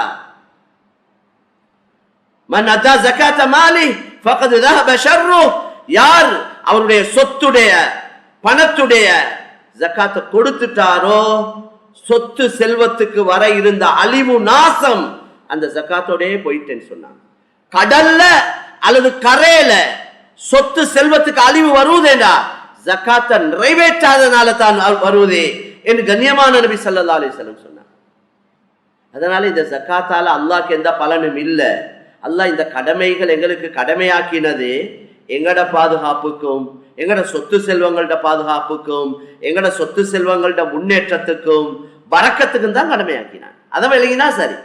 மன் அதா ஜகாத மாலி ஃபகத் ذهب شره. யார் அவருடைய சொத்துடைய பணத்துடைய ஜகாத்தை கொடுத்துட்டாரோ சொத்து செல்வத்துக்கு வர இருந்த அழிவு நாசம் அந்த ஜகாத்தோடே போயிட்டேன்னு சொன்னாங்க. கடல்ல அல்லது கரையில சொத்து செல்வத்துக்கு அழிவு வருவதேடா ஜகாத்தை நிறைவேற்றாதனால தான் வருவதே என்று கண்ணியமான நபி ஸல்லல்லாஹு அலைஹி வஸல்லம் சொன்னார். அதனால இந்த ஜகாத்தால அல்லாஹ்க்கு எந்த பலனும் இல்லை. அல்லாஹ் இந்த கடமைகள் எங்களுக்கு கடமையாக்கினது எங்கட பாதுகாப்புக்கும் எங்கட சொத்து செல்வங்களோட பாதுகாப்புக்கும் எங்கட சொத்து செல்வங்களோட முன்னேற்றத்துக்கும் பரக்கத்துக்கும் தான் கடமையாக்கினான். அதை விளங்கினா சரி.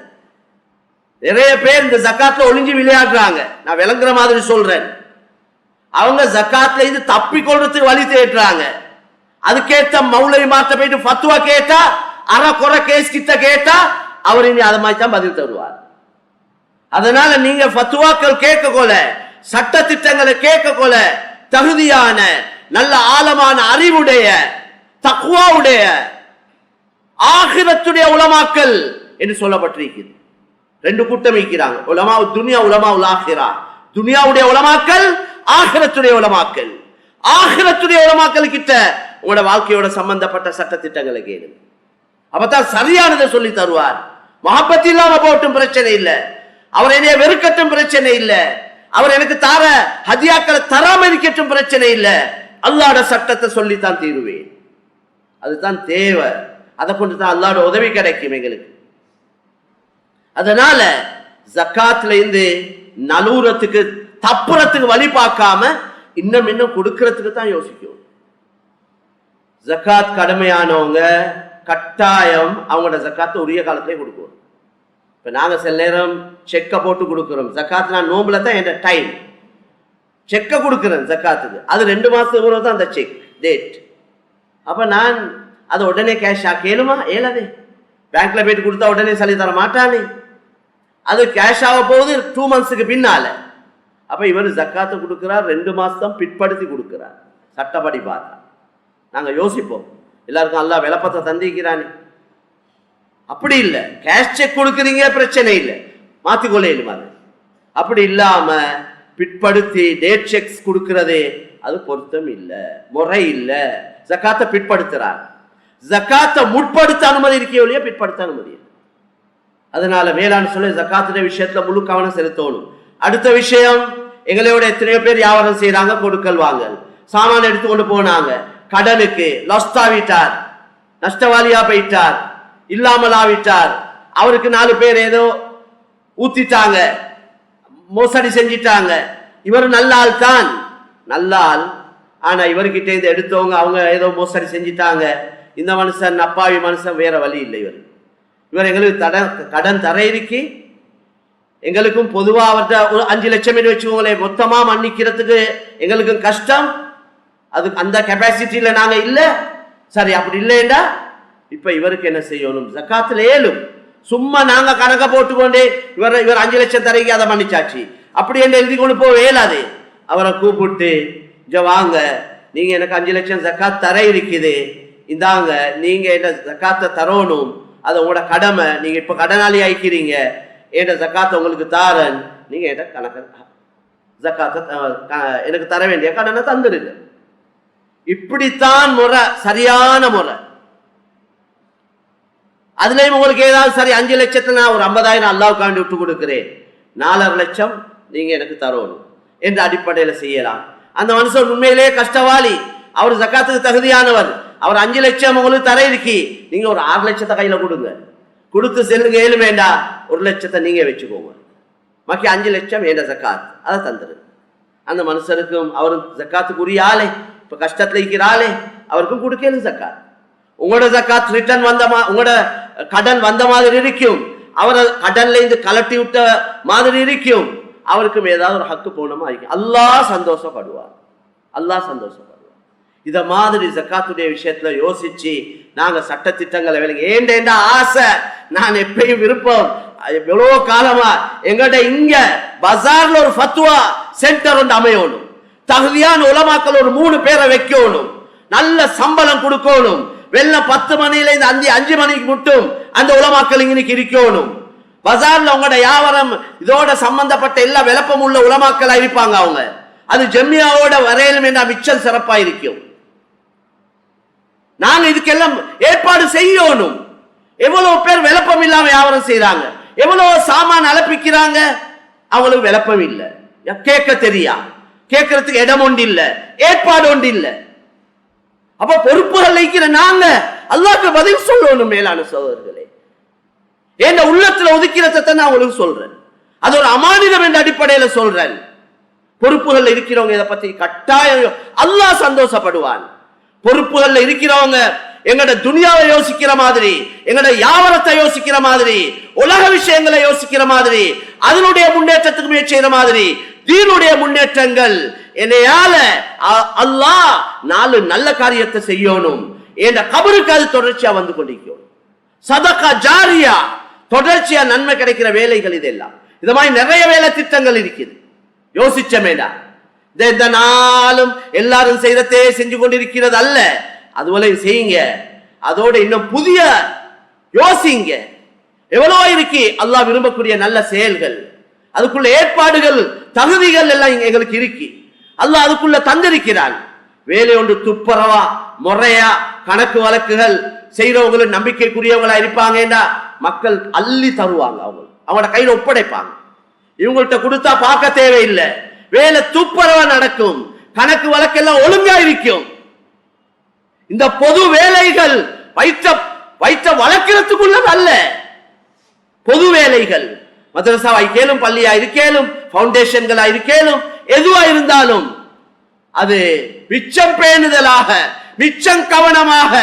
நிறைய பேர் இந்த ஜக்காத்ல ஒளிஞ்சு விளையாடுறாங்க. நான் விளங்குற மாதிரி சொல்றேன். அவங்க ஜக்காத்ல இது தப்பி கொள்றதுக்கு வழி தேடுறாங்க. அதுக்கேற்ற மௌலவி மாற்ற போயிட்டு ஃபத்வா கேட்டா அரை குறை கேஸ் கிட்ட கேட்டா அவர் இனி அதை மாதிரி தான் பதில் தருவார். அதனால நீங்க ஃபத்வாக்கள் கேட்க கொள்ள சட்ட திட்டங்களை கேட்க கொள்ள தகுதியான நல்ல ஆழமான அறிவுடைய தக்வாவுடைய ஆகிரத்துடைய உலமாக்கள் என்று சொல்லப்பட்டிருக்கிறது. ரெண்டு கூட்டம் இருக்கிறாங்க. உலமா துனியா உலமா உல் ஆகிரா. துனியாவுடைய உலமாக்கள் ஆகிரத்துடைய உலமாக்கள். ஆகிரத்துடைய உலமாக்கள் கிட்ட உங்களோட வாழ்க்கையோட சம்பந்தப்பட்ட சட்ட திட்டங்களை கேளுங்க. அப்பதான் சரியானதை சொல்லி தருவார். மஹப்பத் இல்லாம போட்டும் பிரச்சனை இல்லை. அவர் என்னைய வெறுக்கட்டும் பிரச்சனை இல்லை. அவர் எனக்கு தார ஹதியாக்களை தராம இருக்கட்டும் பிரச்சனை இல்லை. அல்லாஹ்வோட சட்டத்தை சொல்லித்தான் தீருவேன். அதுதான் தேவை. அதை கொண்டு தான் அல்லாஹ்வோட உதவி கிடைக்கும் எங்களுக்கு. அதனால ஜக்காத்ல இருந்து நலூரத்துக்கு தப்புறத்துக்கு வழி பார்க்காம இன்னும் கொடுக்கறதுக்கு தான் யோசிக்கும். ஜக்காத் கடமையானவங்க கட்டாயம் அவங்களோட ஜக்காத்தை உரிய காலத்திலே கொடுக்கணும். இப்ப நாங்க சில நேரம் செக்க போட்டு கொடுக்கிறோம். ஜக்காத் நான் நோம்புல தான் என் டைம் செக்க கொடுக்கிறேன் ஜக்காத்துக்கு. அது 2 மாசத்துக்கு தான் அந்த செக் டேட். அப்ப நான் அதை உடனே கேஷ் ஆக்கலுமா? ஏலாதே. பேங்க்ல போயிட்டு கொடுத்தா உடனே சொல்லி தர மாட்டானே. அது கேஷ் ஆக போகுது 2 மந்த்ஸுக்கு பின்னால. அப்ப இவர் ஜக்காத்தை கொடுக்கிறார், 2 மாசம் பிற்படுத்தி கொடுக்கிறார். சட்டப்படி பார்த்தா நாங்க யோசிப்போம், எல்லாருக்கும் அல்லாஹ் விளப்பத்தை தந்திக்கிறானே. அப்படி இல்லை. கேஷ் செக் கொடுக்குறீங்க பிரச்சனை இல்லை, மாத்திக்கொள்ளையிலும். அது அப்படி இல்லாம பிற்படுத்தி டேட் செக்ஸ் கொடுக்கிறது அது பொருத்தம் இல்லை, முறை இல்லை. ஜக்காத்தை பிற்படுத்துறார். ஜக்காத்தை முற்படுத்த அனுமதி இருக்கே ஒழிய பிற்படுத்த அனுமதி இல்லை. அதனால மேலான சொல்ல ஜக்காத்துடைய விஷயத்துல முழு கவனம் செலுத்தணும். அடுத்த விஷயம், எங்களோட எத்தனையோ பேர் வியாபாரம் செய்யறாங்க, கொடுக்கல் வாங்கல், சாமான எடுத்துக்கொண்டு போனாங்க, கடனுக்கு லாஸ்ட் ஆகிட்டார், நஷ்டவாளியா போயிட்டார், இல்லாமல் ஆவிட்டார். அவருக்கு 4 பேர் ஏதோ ஊத்திட்டாங்க, மோசடி செஞ்சிட்டாங்க. இவர் நல்ல ஆள் தான், நல்ல ஆள். ஆனா இவர்கிட்ட இருந்து எடுத்தவங்க அவங்க ஏதோ மோசடி செஞ்சிட்டாங்க. இந்த மனுஷன் அப்பாவி மனுஷன், வேற வழி இல்லை. இவர் எங்களுக்கு கடன் தர இருக்கி, எங்களுக்கும் பொதுவா அவர்கிட்ட ஒரு 5 லட்சம் வச்சுக்கோங்களே, மொத்தமா மன்னிக்கிறதுக்கு எங்களுக்கும் கஷ்டம். அதுக்கு அந்த கெப்பாசிட்டியில நாங்க இல்ல. சரி, அப்படி இல்லைண்டா இப்ப இவருக்கு என்ன செய்யணும்? ஜக்காத்துல ஏழும். சும்மா நாங்க கணக்க போட்டுக்கொண்டே இவர் 5 லட்சம் தரைக்கு அதை மன்னிச்சாச்சு அப்படி என்று எழுதி கொண்டு போக இயலாது. அவரை கூப்பிட்டு, இங்க வாங்க, நீங்க எனக்கு 5 லட்சம் ஜக்காத் தர இருக்குது, இந்தாங்க, நீங்க என்ன ஜக்காத்தை தரணும், அது உங்களோட கடமை. நீங்க இப்ப கடனாளி ஆயிக்கிறீங்க, என்ற ஜக்காத்தை உங்களுக்கு தாரன், நீங்க என்ற கணக்க ஜக்காத்தை எனக்கு தர வேண்டிய கடனை தந்துருங்க. இப்படித்தான் முறை, சரியான முறை. அதுலயும் உங்களுக்கு ஏதாவது சரி 5 லட்சத்துல நான் ஒரு 50,000 அல்லாஹ்வுக்காண்டி விட்டு கொடுக்கிறேன், 4.5 லட்சம் நீங்க எனக்கு தரணும் என்ற அடிப்படையில செய்யலாம். அந்த மனுஷன் உண்மையிலேயே கஷ்டவாளி, அவர் ஜக்காத்துக்கு தகுதியானவர், அவர் 5 லட்சம் உங்களுக்கு தர இருக்கி, நீங்க ஒரு 6 லட்சத்தை கையில கொடுங்க, கொடுத்து செல்லுங்க. ஏழு வேண்டாம், 1 லட்சத்தை நீங்க வச்சுக்கோங்க, பாக்கி 5 லட்சம் ஏண்ட ஜக்காத், அதை தந்துரு. அந்த மனுஷனுக்கும் அவரும் ஜக்காத்துக்கு உரிய ஆளே, இப்ப கஷ்டத்துல இருக்கிற ஆளே, அவருக்கும் கொடுக்கணும் ஜக்காத். உங்களோட ஜக்காத் ரிட்டர்ன் வந்த உங்களோட கடன் வந்த மாதிரி இருக்கும், அவரை கடன்ல இருந்து கலட்டி விட்ட மாதிரி இருக்கும், அவருக்கும் ஏதாவது ஒரு ஹக்கு போனமா இருக்கும். அல்லாஹ் சந்தோஷப்படுவார், அல்லாஹ் சந்தோஷப்படுவார். இத மாதிரி ஜக்காத்துடைய விஷயத்துல யோசிச்சு நாங்க சட்ட திட்டங்களை விளங்க. ஏண்ட ஆசை, நான் எப்பயும் விருப்பம், எவ்வளவு காலமா எங்கட இங்க பஜார்ல ஒரு ஃபத்வா சென்டர் ஒன்று அமையணும், தகுதியான உலமாக்கள் ஒரு 3 பேரை வைக்கணும், நல்ல சம்பளம் கொடுக்கணும், வெள்ளம் 10 மணியில இருந்து 5 மணிக்கு மட்டும் அந்த உலமாக்கள் இன்னைக்கு இருக்கணும். பஜார்ல உங்களோட வியாபாரம் இதோட சம்பந்தப்பட்ட எல்லா விளப்பம் உள்ள உலமாக்களா இருப்பாங்க. அவங்க அது ஜம்மியாவோட வரையிலும் என்ற மிச்சம் சிறப்பா இருக்கும். நாங்க இதுக்கெல்லாம் ஏற்பாடு செய்யணும். எவ்வளவு பேர் விளப்பம் இல்லாம வியாபாரம் செய்யறாங்க, எவ்வளவு சாமான் அலப்பிக்கிறாங்க, அவங்களுக்கு விளப்பம் இல்லை, கேட்க தெரியா, கேட்கறதுக்கு இடம் ஒன்று இல்ல, ஏற்பாடு ஒன்று இல்ல. அப்ப பொறுப்புகள் வைக்கிற நாங்க அல்லாஹ்க்கு பதில் சொல்லணும். மேலான சகோதரர்களே, என் உள்ளத்துல ஒதுக்கிறத நான் உங்களுக்கு சொல்றேன். அது ஒரு அமானிதம் என்ற அடிப்படையில சொல்றேன். பொறுப்புகள் இருக்கிறவங்க இதை பத்தி கட்டாயம் அல்லாஹ் சந்தோஷப்படுவான். பொறுப்புகள்ல இருக்கிறவங்க எங்கட துனியாவை யோசிக்கிற மாதிரி, எங்கட வியாபாரத்தை யோசிக்கிற மாதிரி, உலக விஷயங்களை யோசிக்கிற மாதிரி, அதனுடைய முன்னேற்றத்துக்கு முயற்சி செய்யற மாதிரி, தீனுடைய முன்னேற்றங்கள் என்னையால அல்லாஹ் 4 நல்ல காரியத்தை செய்யணும் என்ற கபருக்கு அது தொடர்ச்சியா வந்து கொண்டிருக்கும். சதகா ஜாரியா, தொடர்ச்சியா நன்மை கிடைக்கிற வேலைகள் இதெல்லாம். இது மாதிரி நிறைய வேலை திட்டங்கள் இருக்குது. யோசிச்ச வேண்டாம். இந்த நாளும் எல்லாரும் செய்ததே செஞ்சு கொண்டிருக்கிறது அல்ல. அதுபோல செய்யுங்க. அதோட இன்னும் புதிய யோசிங்க. எவ்வளவோ இருக்கு அல்லாஹ் விரும்பக்கூடிய நல்ல செயல்கள், அதுக்குள்ள ஏற்பாடுகள், தகுதிகள் எல்லாம் எங்களுக்கு இருக்கு. அல்லாஹ் அதுக்குள்ள தந்திருக்கிறான். வேலை ஒன்று துப்புரவா முறையா கணக்கு வழக்குகள் செய்யறவங்களும் நம்பிக்கைக்குரியவங்களா இருப்பாங்கன்னா மக்கள் அள்ளி தருவாங்க. அவங்களோட கையில ஒப்படைப்பாங்க. இவங்கள்ட்ட கொடுத்தா பார்க்க தேவையில்லை. வேலை துப்புரவா நடக்கும், கணக்கு வழக்கெல்லாம் ஒழுங்கா இருக்கும். இந்த பொது வேலைகள் வைத்த வளர்க்கிறதுக்குள்ளது அல்ல. பொது வேலைகள் மதரசாவா இருக்கேனும், பள்ளியா இருக்கேனும், பவுண்டேஷன்களா இருக்கேனும், எதுவா இருந்தாலும் அது மிச்சம் பேணுதலாக, மிச்சம் கவனமாக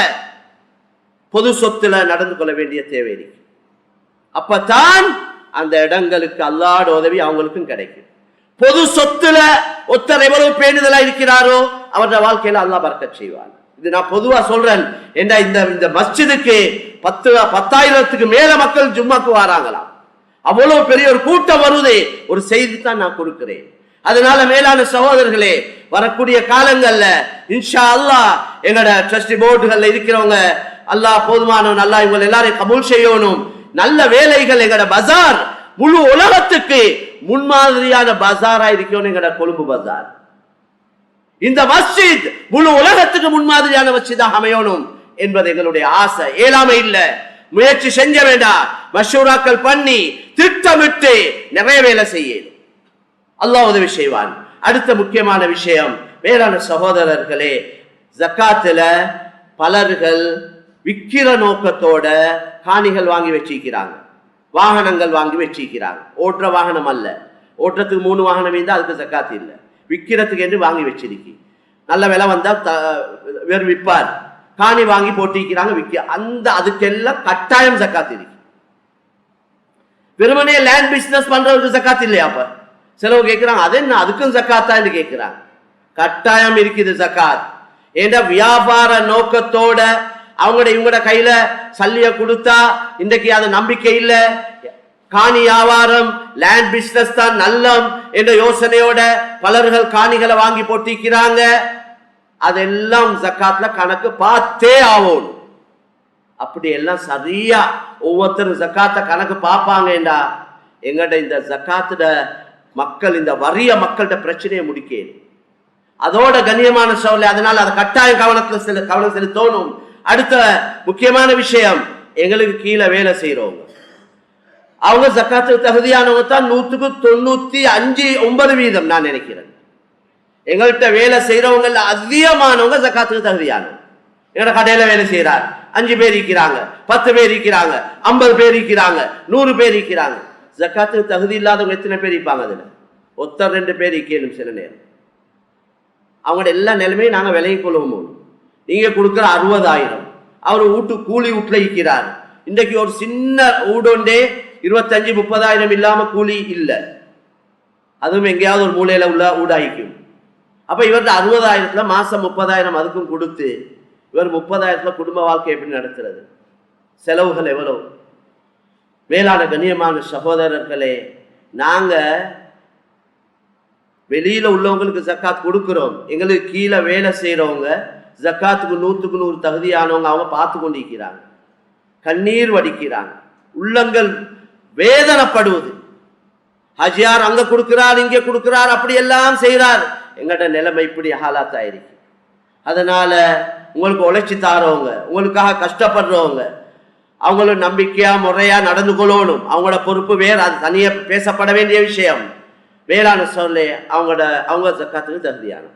பொது சொத்துல நடந்து கொள்ள வேண்டிய தேவை இருக்கு. அப்பதான் அந்த இடங்களுக்கு அல்லாஹ்வோட உதவி அவங்களுக்கும் கிடைக்கும். பொது சொத்துல ஒருத்தர் எவ்வளவு பேணுதலா இருக்கிறாரோ அவருடைய வாழ்க்கையில அல்லாஹ் பரக்கத் செய்வான். இது நான் பொதுவா சொல்றேன். இந்த மஸ்ஜிதுக்கு 10,000க்கு மேல மக்கள் ஜும்மாக்கு வராங்களாம். அவ்வளவு பெரிய ஒரு கூட்டம் வருவதே ஒரு செய்தி தான் நான் கொடுக்கிறேன். அதனால மேலான சகோதரர்களே, வரக்கூடிய காலங்கள்ல இன்ஷா அல்லாஹ் எங்களோட ட்ரஸ்டி போர்டுகள்ல இருக்கிறவங்க அல்லாஹ் போதுமானவன், அல்லாஹ் இவங்க எல்லாரையும் கபூல் செய்யணும். நல்ல வேலைகள் எங்களோட பஜார் முழு உலகத்துக்கு முன்மாதிரியான பஜாரா இருக்கணும். எங்களோட கொழும்பு பஜார், இந்த மஸ்ஜித் முழு உலகத்துக்கு முன்மாதிரியான மஸ்ஜிதாக அமையணும் என்பது எங்களுடைய ஆசை. ஏழாமை இல்ல, முயற்சி செஞ்ச வேண்டாம். மஷூராக்கள் பண்ணி திட்டமிட்டு நிறைய வேலை செய்யணும். அல்லாஹ் உதவி செய்வான். அடுத்த முக்கியமான விஷயம், மேலான சகோதரர்களே, ஜக்காத்துல பலர்கள் விக்கிர நோக்கத்தோட காணிகள் வாங்கி வச்சிருக்கிறாங்க, வாகனங்கள் வாங்கி வச்சிருக்கிறாங்க. ஓட்டுற வாகனம் அல்ல, ஓட்டுறதுக்கு 3 வாகனம் இருந்தா அதுக்கு ஜக்காத்து இல்லை, விற்கிறதுக்கு என்று வாங்கி வச்சிருக்கி. நல்ல விலை வந்தா வேறு விற்பார். காணி வாங்கி போட்டிருக்கிறாங்க, விற்க அந்த அதுக்கெல்லாம் கட்டாயம் ஜக்காத்து இருக்கு. வெறுமனே லேண்ட் பிசினஸ் பண்றவருக்கு ஜக்காத்து இல்லையா? அப்ப சிலவு கேட்கிறாங்க, அது என்ன அதுக்கும் ஜக்காத்தா என்று கேட்கிறாங்க. கட்டாயம் இருக்குது ஜக்காத். ஏன்னா வியாபார நோக்கத்தோட இவங்களோட கையில சல்லிய கொடுத்தா இன்றைக்கு அது நம்பிக்கை இல்ல, காணி வியாபாரம் லேண்ட் பிசினஸ் தான் நல்லம் என்ற யோசனையோட பலர்கள் காணிகளை வாங்கி போட்டிருக்கிறாங்க. அதெல்லாம் ஜக்காத்ல கணக்கு பார்த்தே ஆகும். அப்படி எல்லாம் சரியா ஒவ்வொருத்தரும் ஜக்காத்த கணக்கு பார்ப்பாங்கடா எங்கட இந்த ஜக்காத்துல மக்கள், இந்த வறிய மக்கள்கிட்ட பிரச்சனையை முடிக்கணும். அதோட கண்ணியமான சோலை, அதனால அதை கட்டாயம் கவனம் செலுத்தணும். அடுத்த முக்கியமான விஷயம், எங்களுக்கு கீழே வேலை செய்யறவங்க அவங்க ஜக்காத்துக்கு தகுதியானவங்க தான் 95% நான் நினைக்கிறேன். எங்கள்கிட்ட வேலை செய்யறவங்க அதிகமானவங்க ஜக்காத்துக்கு தகுதியானவங்க. எங்களோட கடையில வேலை செய்யறாரு 5 பேர் இருக்கிறாங்க, 10 பேர் இருக்கிறாங்க, 50 பேர் இருக்கிறாங்க, 100 பேர் இருக்கிறாங்க. ஜக்காத்துக்கு தகுதி இல்லாதவங்க எத்தனை பேர் இருப்பாங்க? அதுல ஒருத்தர் 2 பேர் இருக்கணும். சில நேரம் அவங்களோட எல்லா நிலைமையும் நாங்க விலையை கொள்ளுவோம். நீங்க கொடுக்குற 60,000 அவர் வீட்டு கூலி வீட்டுல இருக்கிறார். இன்றைக்கு ஒரு சின்ன ஊடோண்டே 25-30,000 இல்லாம கூலி இல்லை. அதுவும் எங்கேயாவது ஒரு மூலையில உள்ள ஊடாயிக்கும். அப்ப இவர்கிட்ட 60,000 மாசம் 30,000 அதுக்கும் கொடுத்து இவர் 30,000 குடும்ப வாழ்க்கை எப்படி நடத்துறது? செலவுகள் எவ்வளவு? மேலான கண்ணியமான சகோதரர்களே, நாங்க வெளியில உள்ளவங்களுக்கு ஜக்காத் கொடுக்கிறோம். எங்களுக்கு கீழே வேலை செய்யறவங்க ஜக்காத்துக்கு 100க்கு 100 தகுதியானவங்க அவங்க பார்த்து கொண்டிருக்கிறாங்க, கண்ணீர் வடிக்கிறாங்க, உள்ளங்கள் வேதனைப்படுவது. ஹஜியார் அங்க கொடுக்கிறார், இங்க கொடுக்கிறார், அப்படி எல்லாம் செய்கிறார். எங்கட நிலைமை இப்படி ஹாலாத்தாயிருக்கு. அதனால உங்களுக்கு உழைச்சி தாரவங்க, உங்களுக்காக கஷ்டப்படுறவங்க, அவங்களும் நம்பிக்கையா முறையா நடந்து கொள்ளணும். அவங்களோட பொறுப்பு வேறு, அது தனியா பேசப்பட வேண்டிய விஷயம். வேளாண் சொல்ல அவங்க ஜக்காத்துக்கு தகுதியான.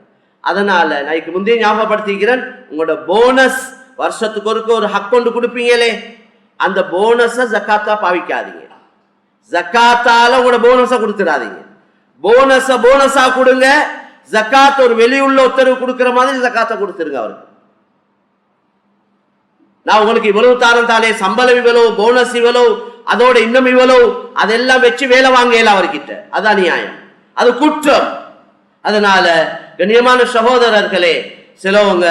அதனால நான் இதுக்கு முந்தைய ஞாபகப்படுத்திக்கிறேன், உங்களோட போனஸ் வருஷத்துக்கு ஒரு ஹக் கொண்டு கொடுப்பீங்களே, அந்த போனஸை ஜக்காத்தா பாவிக்காதீங்க. ஜக்காத்தால உங்களோட போனஸை கொடுத்துடாதீங்க. போனஸா கொடுங்க. ஜக்காத் ஒரு வெளியுள்ள உத்தரவு கொடுக்கிற மாதிரி ஜக்காத்தை கொடுத்துருங்க அவருக்கு. நான் உங்களுக்கு இவ்வளவு தாரம் தானே, சம்பளம் இவ்வளவு, போனஸ் இவ்வளவு, அதோட இன்னும் இவ்வளவு, அதெல்லாம் வச்சு வேலை வாங்கல அவர்கிட்ட. அதான் நியாயம், அது குற்றம். அதனால கண்ணியமான சகோதரர்களே, சிலவங்க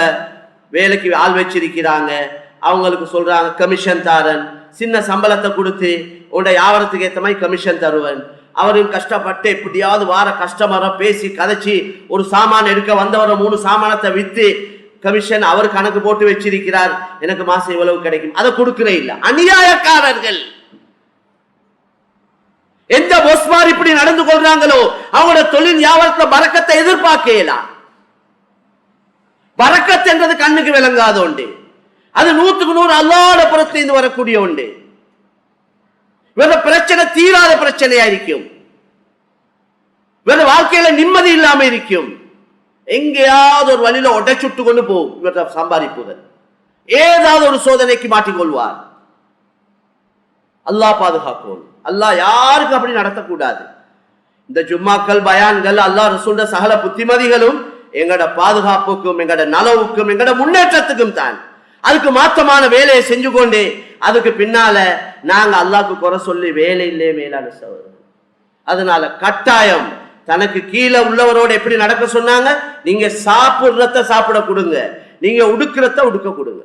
வேலைக்கு ஆள் வச்சிருக்கிறாங்க, அவங்களுக்கு சொல்றாங்க கமிஷன் தாரன், சின்ன சம்பளத்தை கொடுத்து உடைய வியாபாரத்துக்கு ஏற்ற மாதிரி கமிஷன் தருவன். அவரும் கஷ்டப்பட்டு எப்படியாவது வார கஸ்டமரை பேசி கதைச்சி ஒரு சாமான் எடுக்க வந்தவரை 3 சாமானத்தை வித்து கமிஷன் அவர் கணக்கு போட்டு வச்சிருக்கிறார், எனக்கு மாசம் இவ்வளவு கிடைக்கும், அதை கொடுக்கிறே இல்ல. அநியாயக்காரர்கள். எந்த பொஸ்மார் இப்படி நடந்து கொள்றாங்களோ அவங்களோட தொழில் வியாபாரத்துல பரக்கத்தை எதிர்பார்க்கலாம். பரக்கத் என்றது கண்ணுக்கு விளங்காத உண்டு, அது 100க்கு 100 அல்லாஹ்வோட புறத்திலிருந்து வரக்கூடிய உண்டு. வேற பிரச்சனை தீராத பிரச்சனையா இருக்கும், வேற வாழ்க்கையில நிம்மதி இல்லாம இருக்கும். எங்கேயாவது ஒரு வழியில உடைச்சுட்டு கொண்டு போகும் இவர சம்பாதிப்புகள். ஏதாவது ஒரு சோதனைக்கு மாட்டிக்கொள்வார். அல்லாஹ் பாதுகாக்கும். அல்லாஹ் யாருக்கும் அப்படி நடத்தக்கூடாது. இந்த ஜும்மாக்கள், பயான்கள், அல்லாஹ் ரசூலுடைய சகல புத்திமதிகளும் எங்கட பாதுகாப்புக்கும், எங்கட நலவுக்கும், எங்கட முன்னேற்றத்துக்கும் தான். அதுக்கு மாற்றமான வேலையை செஞ்சு கொண்டு அதுக்கு பின்னால நாங்க அல்லாஹ்க்கு குறை சொல்லி வேலை இல்லையே மேலான சகோதரர். அதனால கட்டாயம் தனக்கு கீழே உள்ளவரோட எப்படி நடக்க சொன்னாங்க, நீங்க சாப்பிடுறத சாப்பிட கொடுங்க, நீங்க உடுக்கிறத உடுக்க கொடுங்க.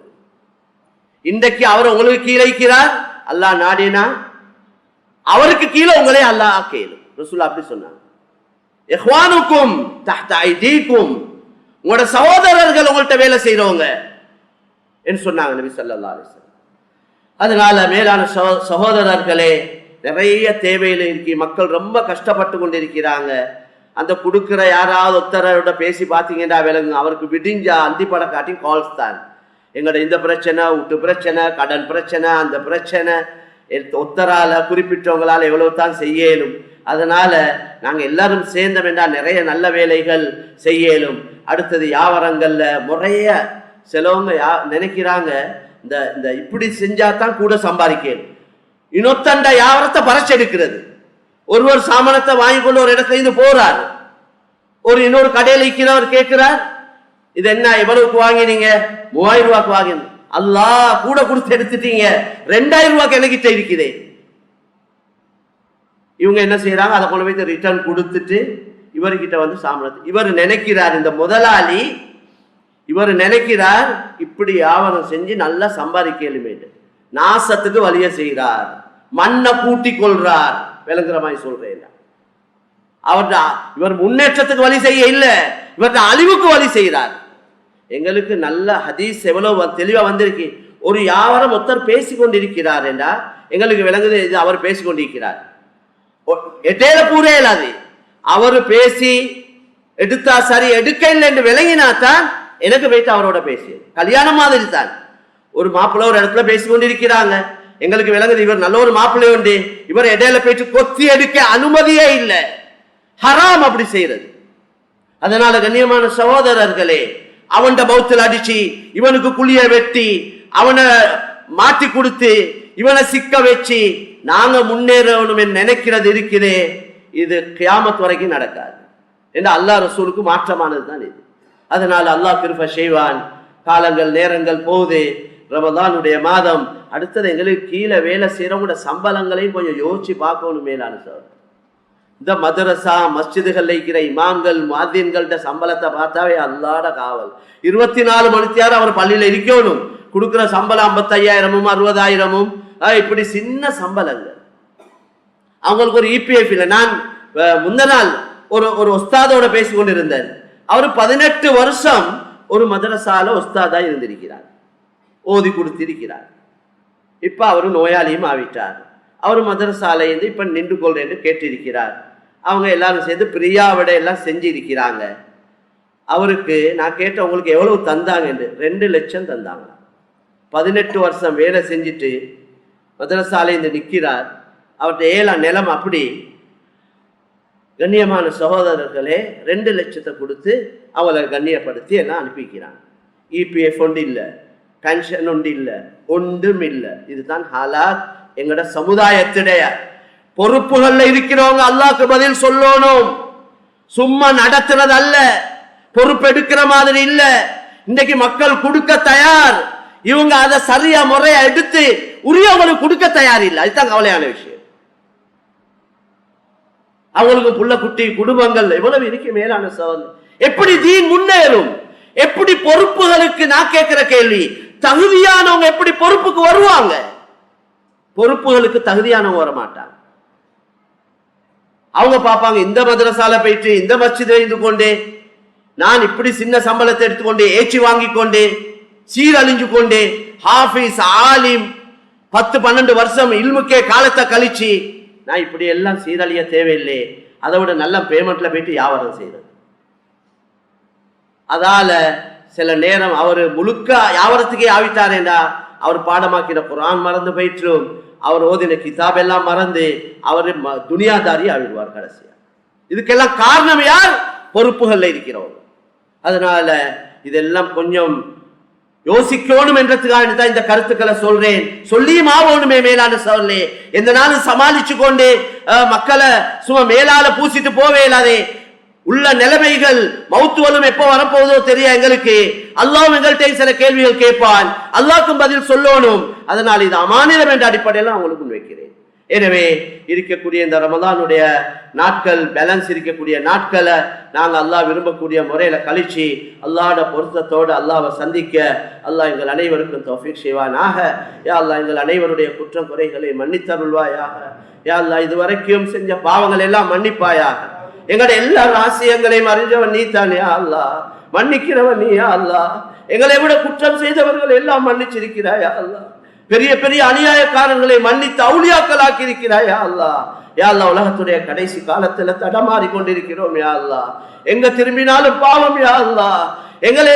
இன்றைக்கு அவர் உங்களுக்கு கீழே இருக்கிறார், அல்லாஹ் நாடினா அவருக்கு கீழே உங்களே அல்லாஹ் ஆக்கேலும். ரசூலுல்லாஹ் அப்படி சொன்னாங்க, இஹ்வானுக்கும் தஹ்த ஐதீக்கும், உங்களோட சகோதரர்கள் உங்கள்கிட்ட வேலை செய்யறவங்க என்று சொன்னாங்க நபி ஸல்லல்லாஹு அலைஹி வஸல்லம். அதனால மேலான சகோதரர்களே, நிறைய தேவையில இருக்கு, மக்கள் ரொம்ப கஷ்டப்பட்டு கொண்டிருக்கிறாங்க. அந்த கொடுக்கிற யாராவது ஒருத்தரோட பேசி பார்த்தீங்கன்னா விளங்கு, அவருக்கு விடிஞ்சா அந்திப்பட காட்டி கால்ஸ் தான். எங்களோட இந்த பிரச்சனை, வீட்டு பிரச்சனை, கடன் பிரச்சனை, அந்த பிரச்சனை, ஒத்தரால குறிப்பிட்டவங்களால எவ்வளவு தான் செய்யலும். அதனால நாங்க எல்லாரும் சேர்ந்த வேண்டாம், நிறைய நல்ல வேலைகள் செய்யலும். அடுத்தது வியாபாரங்கள்ல முறைய சிலவங்க நினைக்கிறாங்க, இந்த இப்படி செஞ்சாதான் கூட சம்பாதிக்கணும். இன்னொத்தண்ட வியாபாரத்தை பறச்செடுக்கிறது. ஒருவர் சாமானத்தை வாங்கி கொண்டு ஒரு இடத்துல இருந்து போறார், ஒரு இன்னொரு கடையில் இருக்கிறவர் கேட்கிறார், இது என்ன எவ்வளவுக்கு வாங்கினீங்க? 3000 ரூபாய்க்கு வாங்கினீங்க. அல்லாஹ் கூட கொடுத்து எடுத்துட்டீங்க, 2000 ரூபாய்க்கு எனக்கிட்ட இருக்குதே. இவங்க என்ன செய்யறாங்க, அதை கொண்டு போய் ரிட்டர்ன் கொடுத்துட்டு இவர்கிட்ட வந்து சாமானத்தை, இவர் நினைக்கிறார், இந்த முதலாளி இவர் நினைக்கிறார் இப்படி வியாபாரம் செஞ்சு நல்லா சம்பாதிக்கலுமே, நாசத்துக்கு வழிய செய்கிறார், மண்ணை கூட்டி கொள்றார். விளங்குற மாதிரி சொல்றேன், இவர் முன்னேற்றத்துக்கு வழி செய்ய இல்லை, இவர்கிட்ட அழிவுக்கு வழி செய்கிறார். எங்களுக்கு நல்ல ஹதீஸ் எவ்வளவு தெளிவா வந்திருக்கு. ஒரு வியாபாரம் ஒருத்தர் பேசிக்கொண்டிருக்கிறார் என்றா எங்களுக்கு விளங்குது, இது அவர் பேசிக்கொண்டிருக்கிறார். எட்டேல பூரே இல்லாது அவர் பேசி எடுத்தா சரி, எடுக்க இல்லை என்று விளங்கினாத்தான் எனக்கு போயிட்டு அவரோட பேசி. கல்யாணம் மாதிரி தான், ஒரு மாப்பிள்ளை ஒரு இடத்துல பேசிக்கொண்டிருக்கிறாங்க, எங்களுக்கு விளங்குது இவர் நல்ல ஒரு மாப்பிள்ளை உண்டு, இவர் இடையில போயிட்டு கொத்தி எடுக்க அனுமதியே இல்லை, ஹராம் அப்படி செய்யறது. அதனால கண்ணியமான சகோதரர்களே, அவன் பௌத்தில் அடிச்சு இவனுக்கு குழிய வெட்டி அவனை மாட்டி கொடுத்து இவனை சிக்க வச்சு நாங்க முன்னேறணும் நினைக்கிறது இருக்குதே, இது கியாமத் வரைக்கும் நடக்காது என்று அல்லாஹ் ரசூலுக்கு மாற்றமானது தான் இது. அதனால அல்லாஹ் கிருபை செய்வான். காலங்கள் நேரங்கள் போகுது, ரமதானுடைய மாதம். அடுத்தது எங்களுக்கு கீழே வேலை செய்யறவங்களோட சம்பளங்களையும் கொஞ்சம் யோசிச்சு பார்க்கணும் மேலான சார். இந்த மதரசா மஸ்ஜிதுகள் இருக்கிற இமாம்கள் முஅத்தின்கள்ட்ட சம்பளத்தை பார்த்தாவே அல்லாட காவல். 24 மணி நேரம் அவர் பள்ளியில இருக்கணும், கொடுக்குற சம்பளம் 55,000 60,000 இப்படி சின்ன சம்பளங்கள். அவங்களுக்கு ஒரு இபிஎஃப் இல்லை. நான் முந்த நாள் ஒரு உஸ்தாதோட பேசிக்கொண்டிருந்தேன். அவர் 18 வருஷம் ஒரு மதரசால உஸ்தாதா இருந்திருக்கிறார், ஓதி கொடுத்திருக்கிறார். இப்ப அவரு நோயாளியும் ஆவிட்டார். அவர் மதரசாலையிருந்து இப்ப நின்று கொள்றேன்னு கேட்டிருக்கிறார். அவங்க எல்லாரும் சேர்ந்து பிரியாவிட எல்லாம் செஞ்சிருக்கிறாங்க. அவருக்கு நான் கேட்ட உங்களுக்கு எவ்வளவு தந்தாங்க என்று 2 லட்சம் தந்தாங்க. 18 வருஷம் வேலை செஞ்சுட்டு மதரசாலையிருந்து நிற்கிறார். அவருடைய 7 நிலம் அப்படி. கண்ணியமான சகோதரர்களே, 2 லட்சத்தை கொடுத்து அவளை கண்ணியப்படுத்தி எல்லாம் அனுப்பிக்கிறாங்க. இபிஎஃப் ஒன்று இல்லை, பென்ஷன் ஒன்று இல்லை, ஒன்றும் இல்லை. இதுதான் ஹாலாத் எங்கட சமுதாயத்திடைய. பொறுப்புகள்ல இருக்கிறவங்க அல்லாஹ்க்கு பதில் சொல்லணும். சும்மா நடத்துறது அல்ல, பொறுப்பெடுக்கிற மாதிரி இல்ல. இன்னைக்கு மக்கள் கொடுக்க தயார், இவங்க அதை சரியா முறையா எடுத்து உரியவங்களுக்கு கொடுக்க தயார் இல்லை. அதுதான் கவலையான விஷயம். அவங்களுக்கு புள்ள குட்டி குடும்பங்கள் எவ்வளவு இருக்கு. மேலான சவால் எப்படி தீன் முன்னேறும்? எப்படி பொறுப்புகளுக்கு நான் கேட்கிற கேள்வி, தகுதியானவங்க எப்படி பொறுப்புக்கு வருவாங்க? பொறுப்புகளுக்கு தகுதியானவங்க வர மாட்டாங்க. அவங்க பார்ப்பாங்க, இந்த மதரசால போயிட்டு இந்த மஸ்ஜிதை இருந்து கொண்டே நான் இப்படி சின்ன சம்பளத்தை எடுத்துக்கொண்டே ஏச்சி வாங்கி கொண்டே சீரழிஞ்சு கொண்டே ஹாஃபிஸ் ஆலிம் 10-12 வருஷம் இல்முக்கே காலத்தை கழிச்சு நான் இப்படி எல்லாம் சீரழிய தேவையில்லை, அதை விட நல்ல பேமெண்ட்ல போயிட்டு வியாபாரம் செய்யறது. அதால சில நேரம் அவர் முழுக்க வியாபாரத்துக்கே ஆவித்தாரேண்டா அவர் பாடமாக்கின குர்ஆன் மறந்து போயிற்றும், அவர் ஓதின கிதாப் எல்லாம் மறந்து அவர் துனியாதாரி ஆவிடுவார் கடைசியா. இதுக்கெல்லாம் காரணம் யார்? பொறுப்புகள்ல இருக்கிறவங்க. அதனால இதெல்லாம் கொஞ்சம் யோசிக்கணும் என்றதுக்காக தான் இந்த கருத்துக்களை சொல்றேன். சொல்லியும் ஆகணுமே மேலான சொல்லே. எந்த நாளும் சமாளிச்சு கொண்டு மக்களை சும்மா மேலால பூசிட்டு போவே இல்லாதே. உள்ள நிலைமைகள் மௌத்துவலும் எப்போ வரப்போவதோ தெரியா எங்களுக்கு. அல்லாஹ் எங்கள்கிட்ட சில கேள்விகள் கேட்பான், அல்லாஹ்க்கும் பதில் சொல்லணும். அதனால் இது அமானிதம் என்ற அடிப்படையில் அவங்களுக்கு முன்வைக்கிறேன். எனவே இருக்கக்கூடிய இந்த ரமலானுடைய நாட்கள், பேலன்ஸ் இருக்கக்கூடிய நாட்களை நாங்கள் அல்லாஹ் விரும்பக்கூடிய முறையில கழிச்சு அல்லாஹ்வோட பொருத்தத்தோடு அல்லாஹ்வை சந்திக்க அல்லாஹ் எங்கள் அனைவருக்கும் தௌஃபீக் செய்வானாக. யா அல்லாஹ் எங்கள் அனைவருடைய குற்றம் குறைகளை மன்னித்தருள்வாயாக. யா அல்லாஹ் இதுவரைக்கும் செஞ்ச பாவங்கள் எல்லாம் மன்னிப்பாயாக. எங்களோட எல்லா ராசியங்களையும் அறிஞ்சவன் நீ தான் யா அல்லாஹ், மன்னிக்கிறவன் நீ யா அல்லாஹ். எங்களை விட குற்றம் செய்தவர்கள் எல்லாம் மன்னிச்சிருக்கிறாய் யா அல்லாஹ். பெரிய பெரிய அநியாயக்காரர்களை மன்னித்து அவுலியாக்கள் ஆக்கி இருக்கிறாய் யா அல்லாஹ். யா அல்லாஹ் உலகத்துடைய கடைசி காலத்துல தடமாறி கொண்டிருக்கிறோம் யா அல்லாஹ். எங்க திரும்பினாலும் பாவம் யா அல்லாஹ்.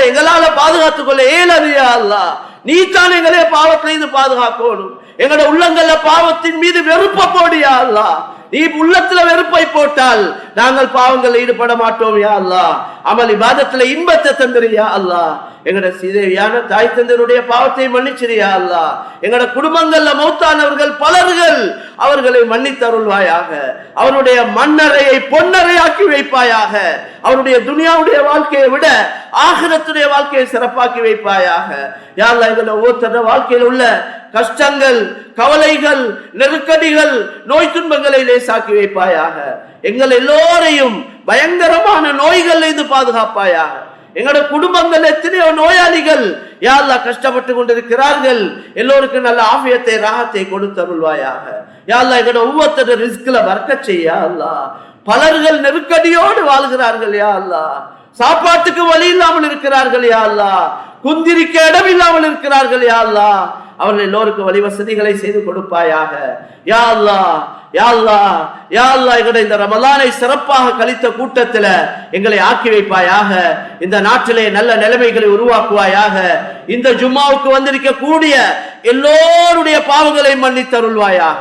எங்களால பாதுகாத்துக் கொள்ள இயலாது யா அல்லாஹ். நீ தான் எங்களே பாவத்திலிருந்து பாதுகாக்கணும். எங்களோட உள்ளங்கள்ல பாவத்தின் மீது வெறுப்ப போடு யா அல்லாஹ். நீ உள்ளத்துல வெறுப்பை போட்டால் நாங்கள் பாவங்கள் ஈடுபட மாட்டோம் யா அல்லாஹ். அமல் இபாதத்துல இன்பத்தை தந்திரியா அல்லாஹ். எங்கட சீதேவியான தாய் தந்தருடைய பாவத்தை மன்னிச்சிரியா அல்லாஹ். எங்கட குடும்பங்கள்ல மௌத்தானவர்கள் பலர்கள், அவர்களை மன்னித்தருள்வாயாக. அவருடைய மண்ணறையை பொன்னறையாக்கி வைப்பாயாக. அவருடைய துனியாவுடைய வாழ்க்கையை விட ஆகிரத்துடைய வாழ்க்கையை சிறப்பாக்கி வைப்பாயாக. யா அல்லாஹ் எங்களை ஒவ்வொருத்தர வாழ்க்கையில் உள்ள கஷ்டங்கள், கவலைகள், நெருக்கடிகள், நோய் துன்பங்களை லேசாக்கி வைப்பாயாக. எங்கள் எல்லோரையும் பயங்கரமான நோய்கள் இருந்து பாதுகாப்பாயாக. எங்களோட குடும்பங்கள் எத்தனையோ நோயாளிகள் யா அல்லாஹ் கஷ்டப்பட்டு கொண்டிருக்கிறார்கள். எல்லோருக்கும் நல்ல ஆஃபியத்தை ராகத்தை கொடுத்தருள்வாயாக. யா அல்லாஹ் எங்களோட ஒவ்வொருத்தர ரிஸ்க்ல பரக்கத் செய்ய யா அல்லாஹ். பலர்கள் நெருக்கடியோடு வாழ்கிறார்கள் யா அல்லாஹ். சாப்பாட்டுக்கு வழி இல்லாமல் இருக்கிறார்கள் யா அல்லாஹ். குந்திரிக்க இடம் இல்லாமல் இருக்கிறார்கள் யா அல்லாஹ். அவர்கள் எல்லோருக்கும் வழி வசதிகளை செய்து கொடுப்பாயாக. யா அல்லாஹ், யா அல்லாஹ், யா அல்லாஹ் எங்களை இந்த ரமலானை சிறப்பாக கழித்த கூட்டத்தில் எங்களை ஆக்கி வைப்பாயாக. இந்த நாட்டிலே நல்ல நிலைமைகளை உருவாக்குவாயாக. இந்த ஜும்மாவுக்கு வந்திருக்க கூடிய எல்லோருடைய பாவங்களை மன்னித்தருள்வாயாக.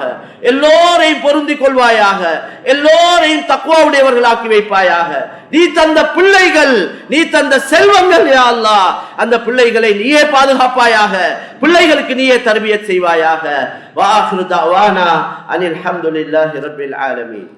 எல்லோரையும் பொருந்தி கொள்வாயாக. எல்லோரையும் தக்வாவுடையவர்கள் ஆக்கி வைப்பாயாக. நீ தந்த பிள்ளைகள், நீ தந்த செல்வங்கள் யா அல்லாஹ், அந்த பிள்ளைகளை நீயே பாதுகாப்பாயாக. பிள்ளைகளுக்கு நீயே தர்பியத் செய்வாயாக. வா ஆகிரு தஅவானா அனில் ஹம்துலில்லாஹி ரப்பில் ஆலமீன்.